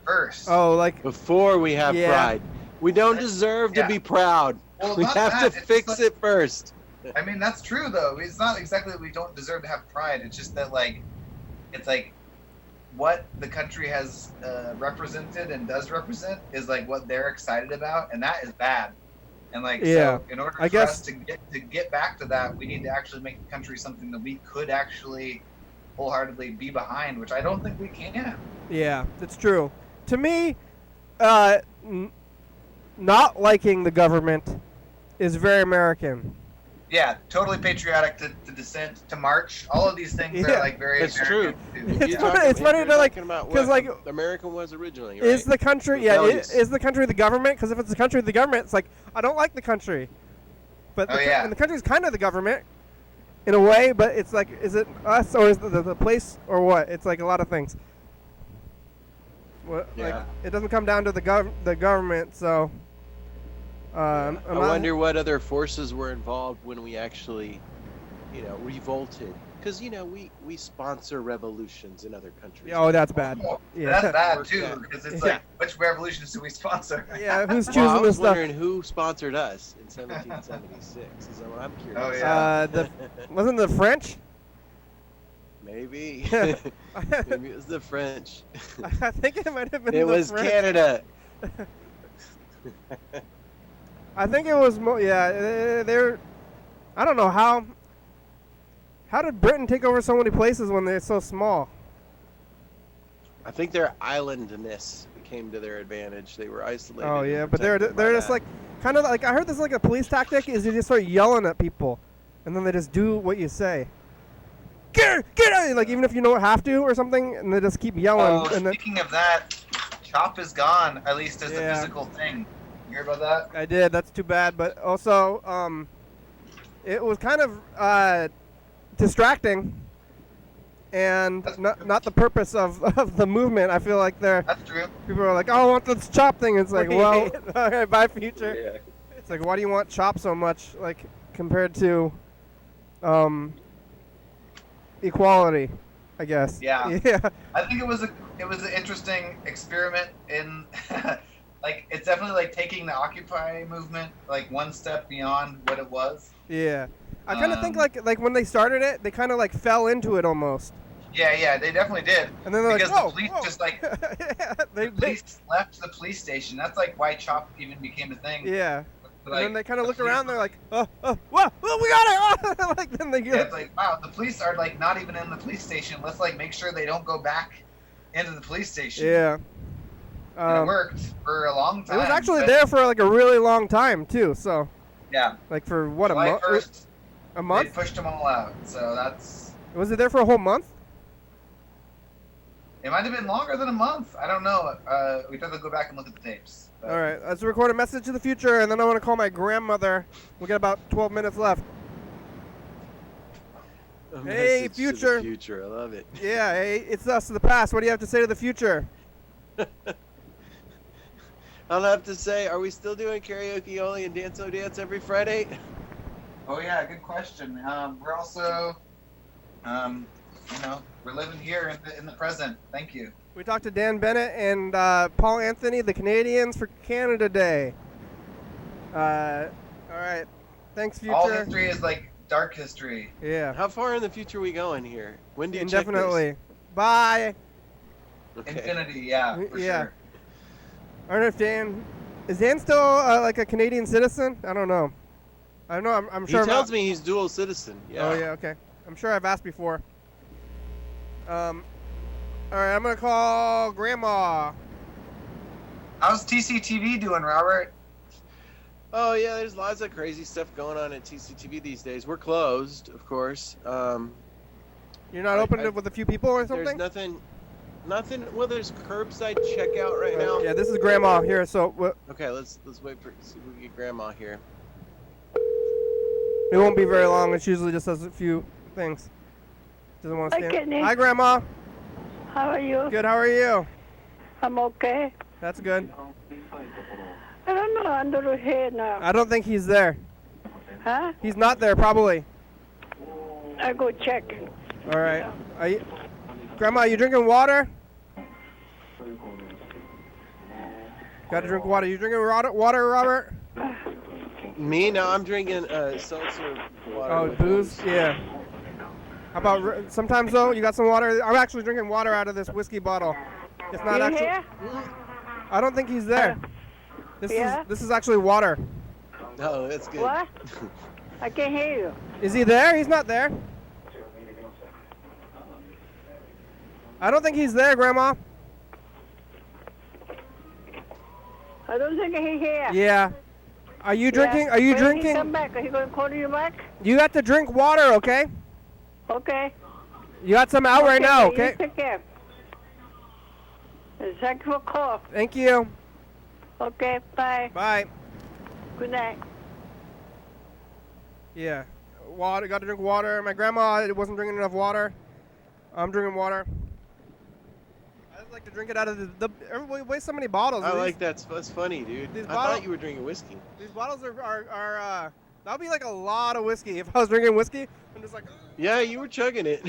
first. Oh, like before we have pride. We don't deserve to be proud. Well, we have to fix it first. I mean, that's true though. It's not exactly that we don't deserve to have pride. It's just that like, it's like what the country has represented and does represent is like what they're excited about, and that is bad. And like, so in order for us to get back to that, we need to actually make the country something that we could actually wholeheartedly be behind, which I don't think we can. Yeah, that's true. To me, not liking the government is very American. Yeah, totally patriotic to dissent, to march. All of these things are Yeah. like very It's American. true. too. It's You're funny- talking- it's funny you're to, like, talking about 'cause, what like, America was originally, right? Is the country, yeah, Rebellious. is the country the government? Because if it's the country the government, it's like, I don't like the country. But Oh, yeah. and the country's kind of the government, in a way, but it's like, is it us or is it the place or what? It's like a lot of things. Like, Yeah. it doesn't come down to the government, so. I I'm not- wonder what other forces were involved when we actually, revolted. Because, we sponsor revolutions in other countries. Oh, that's bad. Oh, Yeah. That's bad Worked too, out. because it's Yeah. like, which revolutions do we sponsor? Yeah, who's Well, I choosing was this stuff? wondering who sponsored us in 1776. Is that what I'm curious Oh, about. yeah. Wasn't the French? Maybe. Yeah. Maybe it was the French. I think it might have been It the was French. Canada. I think it was they're. I don't know how. How did Britain take over so many places when they're so small? I think their islandness came to their advantage. They were isolated. Oh and yeah, but they're protected by just that. like kind of like I heard this like a police tactic is you just start yelling at people, and then they just do what you say. Get out! Like even if you don't have to or something, and they just keep yelling. Oh, and then, speaking of that, Chop is gone, at least as Yeah. a physical thing. You hear about that? I did. That's too bad. But also, it was kind of distracting, and not the purpose of the movement. I feel like That's true. people are like, "Oh, I want this chop thing." It's like, well, all right, bye, future. It's like, why do you want chop so much, like compared to, equality, I guess. Yeah. Yeah. I think it was an interesting experiment in like it's definitely like taking the Occupy movement like one step beyond what it was. Yeah. I kind of think Um, like when they started it, they kind of like fell into it almost, Yeah, they definitely did. and then they're Because like, the "Whoa, police whoa." just like yeah, they, the police left the police station. That's like why Chop even became a thing. yeah. Like, And then they kind of the look police around. They're were like, "Oh, we got it!" Like then they yeah, get. it's like wow, the police are like not even in the police station. Let's like make sure they don't go back into the police station. Yeah. And it worked for a long It time. was actually but- there for like a really long time too. So Yeah. like for what July a month? 1st, A they month? pushed them all out. So that's. Was it there for a whole month? It might have been longer than a month. I don't know. We'd have to go back and look at the tapes. But- All right, let's record a message to the future, and then I want to call my grandmother. We got about 12 minutes left. A Hey, message to the future. future. I love it. Yeah, hey, it's us to the past. What do you have to say to the future? I'll have to say, are we still doing karaoke only and dance-o dance every Friday? Oh yeah, good question. We're also, we're living here in the present. Thank you. We talked to Dan Bennett and Paul Anthony, the Canadians, for Canada Day. All right. Thanks, future. All history is like dark history. Yeah. How far in the future are we going here? When do you check this? Indefinitely. Bye. Okay. Infinity, yeah, for Yeah. sure. I don't know if Dan is Dan still like a Canadian citizen? I don't know. I don't know. I'm He sure. tells me he's dual citizen. Yeah. Oh yeah. Okay. I'm sure I've asked before. All right. I'm gonna call Grandma. How's TCTV doing, Robert? Oh yeah, there's lots of crazy stuff going on at TCTV these days. We're closed, of course. You're not open with a few people or There's something? nothing. Well, there's curbside checkout right now. Yeah. This is Grandma here. So Okay, let's wait for see if we can get Grandma here. it won't be very long. It usually just does a few things. Doesn't want to Hi, stand. Kenny. Hi, Grandma. How are you? Good. How are you? I'm okay. That's good. I don't know, under here now. I don't think he's there. Huh? He's not there, probably. I go check. All right. Grandma, you drinking water? Got to drink water. You drinking water, Robert? Me? No, I'm drinking seltzer water. Oh, with booze? Yeah. How about sometimes though? You got some water? I'm actually drinking water out of this whiskey bottle. It's not You actually. here? I don't think he's there. Yeah? This is actually water. Oh, that's good. What? I can't hear you. Is he there? He's not there. I don't think he's there, Grandma. I don't think he's here. Yeah. Are you drinking? Are you When he drinking? come back, are you going to call you back? You got to drink water, okay? Okay. You got some out right now, You okay? take care. And thank you for call. Thank you. Okay, bye. Bye. Good night. Yeah. Water. Got to drink water. My grandma wasn't drinking enough water. I'm drinking water. I just like to drink it out of the everybody wastes so many bottles. I like that. That's funny, dude. These I thought you were drinking whiskey. These bottles are that would be like a lot of whiskey. If I was drinking whiskey, I'm just like. Yeah, you were chugging it.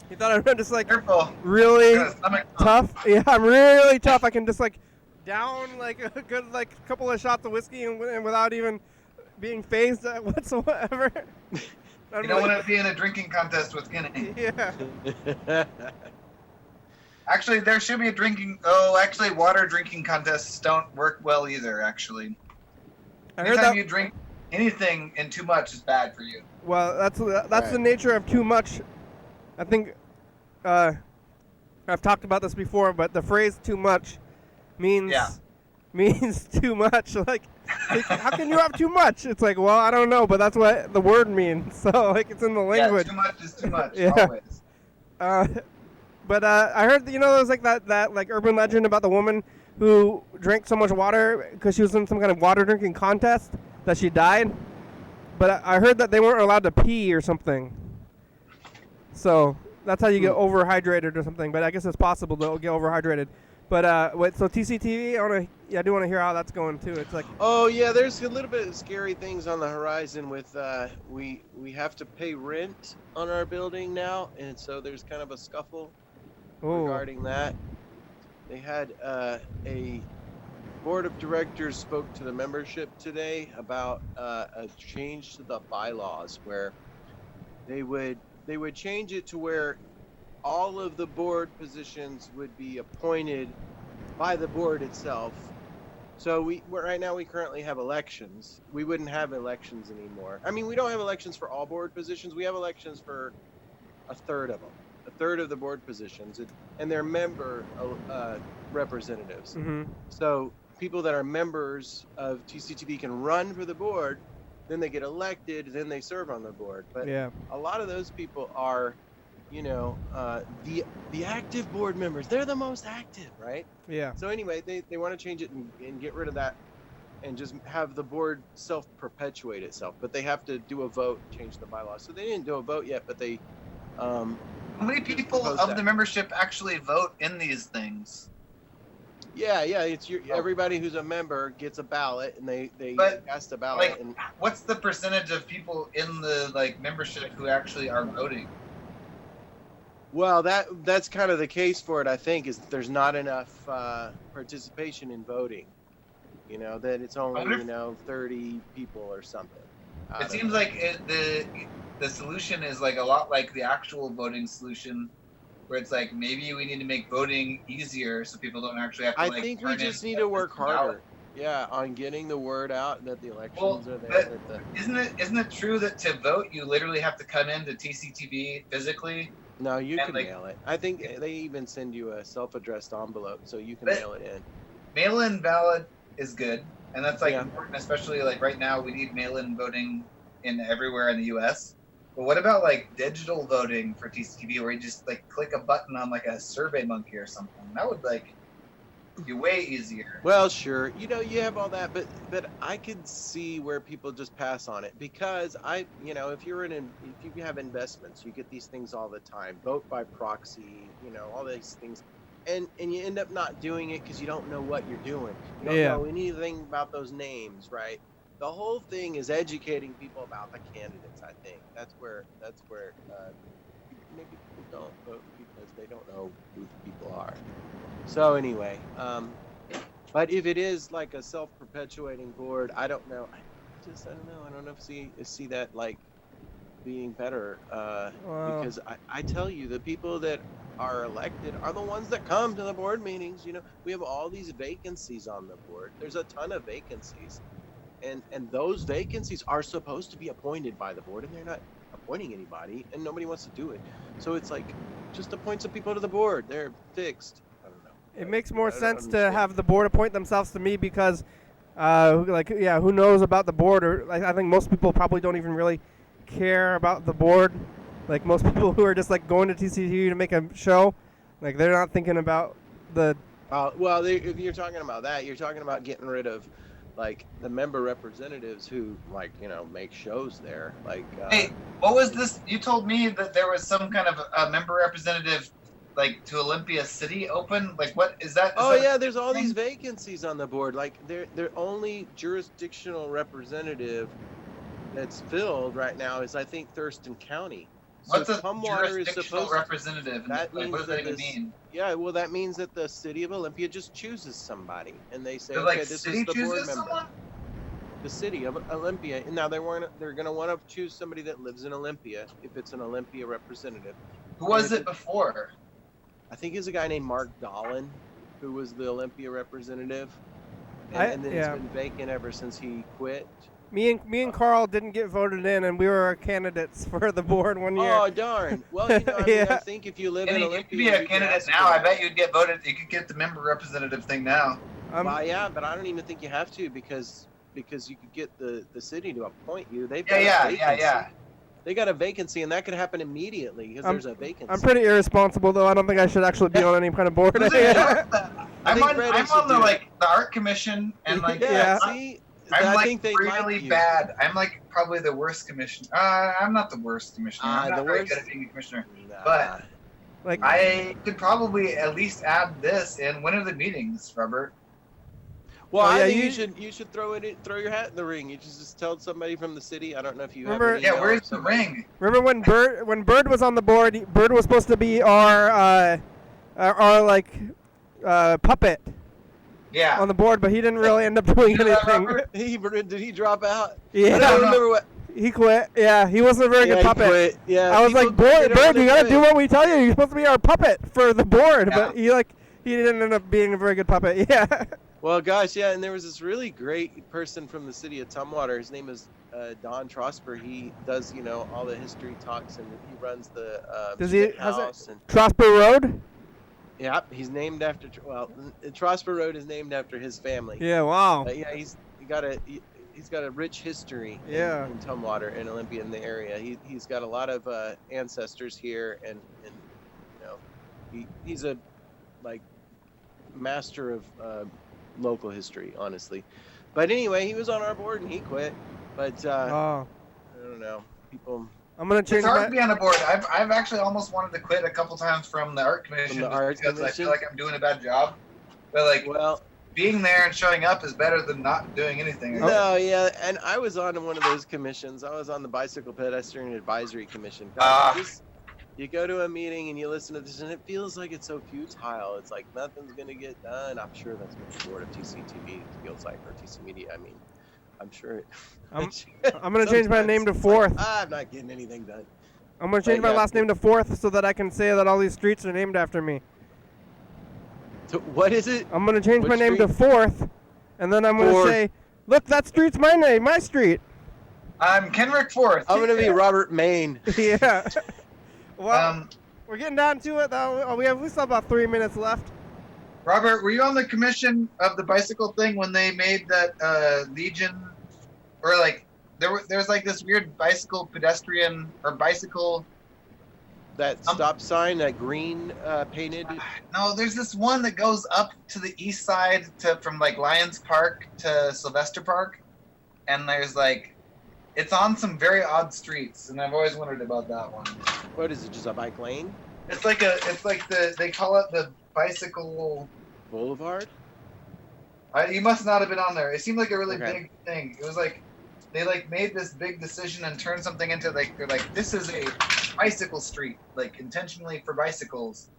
You thought I'm just like Careful. really Stomach tough? Yeah, I'm really tough. I can just like down like a good like couple of shots of whiskey and without even being phased whatsoever. You don't want to be in a drinking contest with Kenny. Yeah. Actually, there should be a drinking. Oh, actually, water drinking contests don't work well either. Actually, I heard anytime that. you drink anything and too much is bad for you. Well, that's Right. the nature of too much. I think I've talked about this before, but the phrase "too much" means too much. Like, how can you have too much? It's like, well, I don't know, but that's what the word means. So, like, it's in the language. Yeah, too much is too much. Yeah. Always. But I heard, there's like that like urban legend about the woman who drank so much water because she was in some kind of water drinking contest that she died. But I heard that they weren't allowed to pee or something. So that's how you get overhydrated or something. But I guess it's possible to get overhydrated. But wait, so TCTV, I do want to hear how that's going too. It's like, Oh yeah, there's a little bit of scary things on the horizon with we have to pay rent on our building now, and so there's kind of a scuffle regarding that. They had a board of directors spoke to the membership today about a change to the bylaws where they would change it to where all of the board positions would be appointed by the board itself. So right now we currently have elections. We wouldn't have elections anymore. I mean, we don't have elections for all board positions. We have elections for a third of them. A third of the board positions, and they're member representatives. mm-hmm. So people that are members of TCTV can run for the board, then they get elected, then they serve on the board. But Yeah. a lot of those people are, the active board members. They're the most active, right? Yeah. So anyway, they want to change it and get rid of that and just have the board self-perpetuate itself. But they have to do a vote, change the bylaws. So they didn't do a vote yet, but they... How many people of the membership actually vote in these things? Yeah, it's everybody who's a member gets a ballot, and they cast a ballot. Like, and what's the percentage of people in the membership who actually are voting? well, that's kind of the case for it. I think is there's not enough participation in voting. That it's only 30 people or something. It seems like the solution is like a lot like the actual voting solution, where it's like maybe we need to make voting easier so people don't actually have to. I think we just need to work harder. Yeah, on getting the word out that the elections are there. Isn't it true that to vote you literally have to come into TCTV physically? No, you can mail it. I think they even send you a self-addressed envelope so you can mail it in. Mail-in ballot is good, and that's important, especially like right now we need mail-in voting in everywhere in the U.S. But what about like digital voting for TCTV, where you just like click a button on like a Survey Monkey or something? That would be way easier. Well, sure, you have all that, but I could see where people just pass on it because if you have investments, you get these things all the time. Vote by proxy, all these things. And you end up not doing it because you don't know what you're doing. You don't know anything about those names, right? The whole thing is educating people about the candidates. I think that's where maybe people don't vote because they don't know who the people are. So anyway, but if it is like a self-perpetuating board, I don't know. I don't know. I don't know if see that like being better because I tell you, the people that are elected are the ones that come to the board meetings. We have all these vacancies on the board. There's a ton of vacancies, and those vacancies are supposed to be appointed by the board, and they're not appointing anybody, and nobody wants to do it. So it's like, just appoint some people to the board. They're fixed. I don't know. It makes more I don't sense to understand. have the board appoint themselves to me because, who knows about the board? Or like, I think most people probably don't even really care about the board. Like most people who are just like going to TCTV to make a show, like they're not thinking about the. If you're talking about that, you're talking about getting rid of, like, the member representatives who, like, make shows there. Like, Hey, what was this? You told me that there was some kind of a member representative, like, to Olympia City open. Like, what is that? There's all these vacancies on the board. Like, their only jurisdictional representative that's filled right now is, I think, Thurston County. What's So a Tumwater is jurisdictional supposed representative? That Like, means what does that that even this- mean? Yeah, well, that means that the city of Olympia just chooses somebody, and they say, The, okay, like, this city is the board chooses member. someone? The city of Olympia. Now they're going to want to choose somebody that lives in Olympia if it's an Olympia representative. Who was it before? I think it's a guy named Mark Dolan, who was the Olympia representative, and then it's been vacant ever since he quit. Me and Carl didn't get voted in, and we were candidates for the board one year. Oh darn! Well, I Yeah. think if you live And in you Olympia, could be a you can candidate ask now. for I it. bet you'd get voted. You could get the member representative thing now. Yeah, but I don't even think you have to because you could get the city to appoint you. They've got Yeah, a vacancy. yeah. They got a vacancy, and that could happen immediately because there's a vacancy. I'm pretty irresponsible, though. I don't think I should actually be on any kind of board. I'm think on Brandon should the do like the art commission and like Yeah. See, I'm I like think they really like you. bad. I'm like probably the worst commissioner. I'm not the worst commissioner. I'm the not very worst? good at being a commissioner. Nah. But Like I could probably at least add this in. When are the meetings, Robert? Well, Oh, I yeah, think you should throw your hat in the ring. You just tell somebody from the city. I don't know if you Remember- have. an Yeah, email where's of the somebody. ring? remember when Bird was on the board? Bird was supposed to be our puppet Yeah. on the board, but he didn't really end up doing You know that, anything. Robert? Did he drop out? I Yeah, don't remember what. he quit. Yeah, he wasn't a very good he puppet. quit. Yeah, I was people like, Bird, don't wanna you gotta quit. do what we tell you. You're supposed to be our puppet for the board, Yeah. but he didn't end up being a very good puppet. Yeah. Well, gosh, yeah, and there was this really great person from the city of Tumwater. His name is Don Trosper. He does, all the history talks, and he runs the Does music he- has it- house. And, Trosper Road. yeah, he's named after. Trosper Road is named after his family. Yeah. Wow. Yeah, he's got a rich history. Yeah. In Tumwater and Olympia in the area. He's got a lot of ancestors here, and he's a master of local history, honestly. But anyway, he was on our board and he quit. But Oh, I don't know, people I'm gonna change It's hard my. to be on a board. I've actually almost wanted to quit a couple times from the art commission the just art because I commission? feel like I'm doing a bad job. But like well. being there and showing up is better than not doing anything. No, yeah, and I was on one of those commissions. I was on the Bicycle Pedestrian Advisory Commission. You go to a meeting and you listen to this, and it feels like it's so futile. It's like nothing's gonna get done. I'm sure that's what the board of TCTV feels like, or TC Media. I mean, I'm sure. I'm gonna change my sometimes name to it's Fourth. Like, I'm not getting anything done. I'm gonna change my yeah. last name to Fourth so that I can say that all these streets are named after me. So what is it? I'm gonna change Which my name to street? Fourth, and then I'm gonna Fourth. say, look, that street's my name, my street. I'm Kenrick Forth. I'm gonna be Robert Maine. Yeah. Well, Um, we're getting down to it though. We still have about 3 minutes left. Robert, were you on the commission of the bicycle thing when they made that Legion, or like there's like this weird bicycle pedestrian or bicycle? That stop sign, that green painted. No, there's this one that goes up to the east side from like Lions Park to Sylvester Park, and there's like, it's on some very odd streets, and I've always wondered about that one. What is it? Just a bike lane? It's like they call it the bicycle. Boulevard? You must not have been on there. It seemed like a really Okay. big thing. It was like they like made this big decision and turned something into like they're like, this is a bicycle street, like intentionally for bicycles,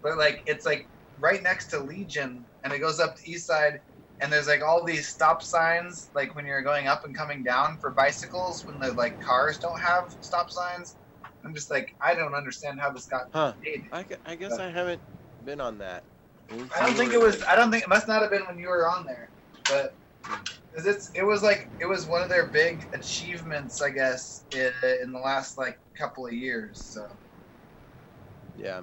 but like it's like right next to Legion, and it goes up to East Side, and there's like all these stop signs like when you're going up and coming down for bicycles when the like cars don't have stop signs. I'm just like, I don't understand how this got made. I guess I haven't been on that. I don't think it must not have been when you were on there, but it was one of their big achievements, I guess, in the last like couple of years. So Yeah.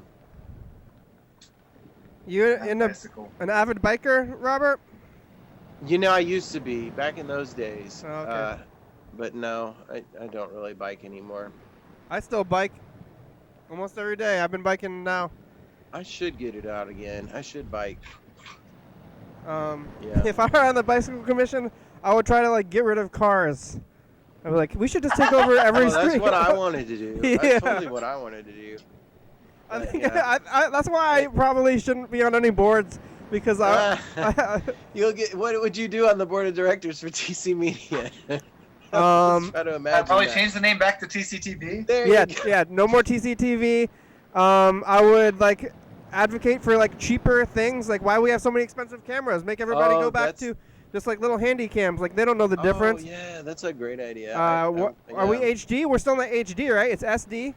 You Nice in a, bicycle. an avid biker, Robert? You know, I used to be back in those days. Oh, okay. But no, I don't really bike anymore. I still bike almost every day. I've been biking now. I should get it out again. I should bike. Yeah. If I were on the bicycle commission, I would try to like get rid of cars. I'd be like, we should just take over every Well, street. that's what I wanted to do. Yeah. That's totally what I wanted to do. I But, think yeah. that's why I probably shouldn't be on any boards because You'll get. What would you do on the board of directors for TC Media? Um, Try to I'd imagine probably that. change the name back to TCTV. There yeah, you go. yeah, no more TCTV. I would like advocate for like cheaper things. Like why we have so many expensive cameras? Make everybody Oh, go back that's- to just like little handy cams. Like they don't know the difference. Oh yeah, that's a great idea. Are we yeah. HD? We're still not HD, right? It's SD.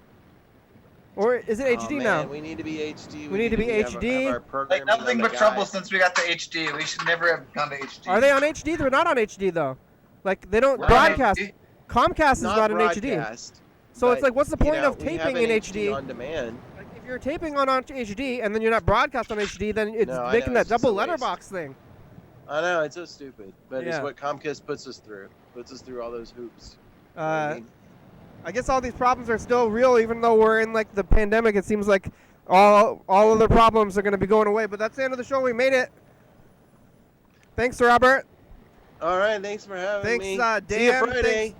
Or is it Oh, HD man, now? We need to be HD. We need to be have HD. our Like programming nothing on the but trouble guide. since we got the HD. We should never have gone to HD. Are they on HD? They're not on HD though. Like they don't We're on broadcast. HD. Comcast is not in HD. broadcast, So it's but, like, what's the you point know, of we have taping an in HD HD? on demand? Like, if you're taping on HD and then you're not broadcast on HD, then it's No, I making know, that it's just double a waste. letterbox thing. I know it's so stupid, but Yeah. it's what Comcast puts us through. Puts us through all those hoops. You know what I mean? I guess all these problems are still real, even though we're in like the pandemic. It seems like all of the problems are going to be going away. But that's the end of the show. We made it. Thanks, Robert. All right, thanks for having Thanks, me. Dan. See you Friday. Thanks.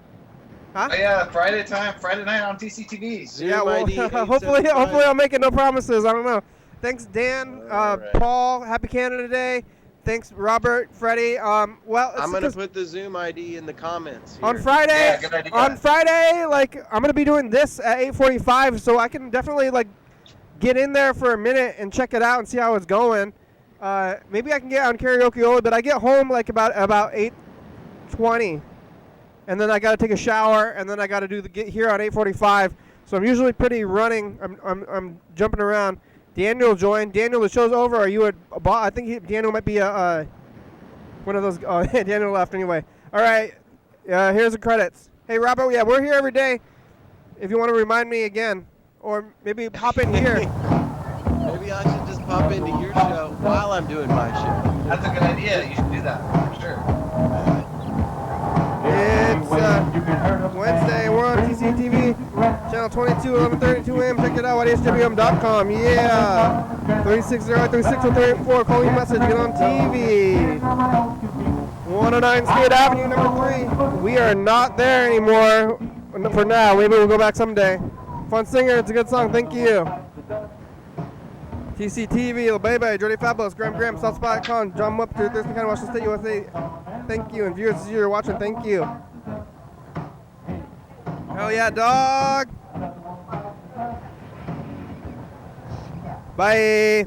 Huh? Oh, yeah, Friday night on TCTV. Zoom Yeah, well, ID hopefully 875. I'll make it. No promises. I don't know. Thanks, Dan, All right. Paul. Happy Canada Day. Thanks, Robert, Freddie. Well, it's I'm gonna 'cause put the Zoom ID in the comments. on here. Friday. Yeah, good idea. On Friday, like I'm gonna be doing this at 8:45, so I can definitely like get in there for a minute and check it out and see how it's going. Maybe I can get on karaoke only, but I get home like about 8:20, and then I gotta take a shower, and then I gotta get here on 8:45. So I'm usually pretty running. I'm jumping around. Daniel joined. Daniel, the show's over. Are you I think Daniel might be one of those. Oh, Daniel left anyway. All right. Here's the credits. Hey, Robert. Yeah, we're here every day. If you want to remind me again, or maybe pop in here. Maybe I should just pop into your show while I'm doing my show. That's a good idea. You should do that for sure. It's Wednesday. We're on TCTV, channel 22, 1132 AM. Check it out, YDHWM.com. Yeah. 360-3634. Call me message. Get on TV. 109 State Avenue, number 3. We are not there anymore for now. Maybe we'll go back someday. Fun singer. It's a good song. Thank you. TCTV, El Bebe, Jordy Fabulous, Graham, Southspot.com, John Mupter, Thurston County, Washington State, USA. Thank you. And viewers, as you're watching, thank you. Hell yeah, dog. Bye.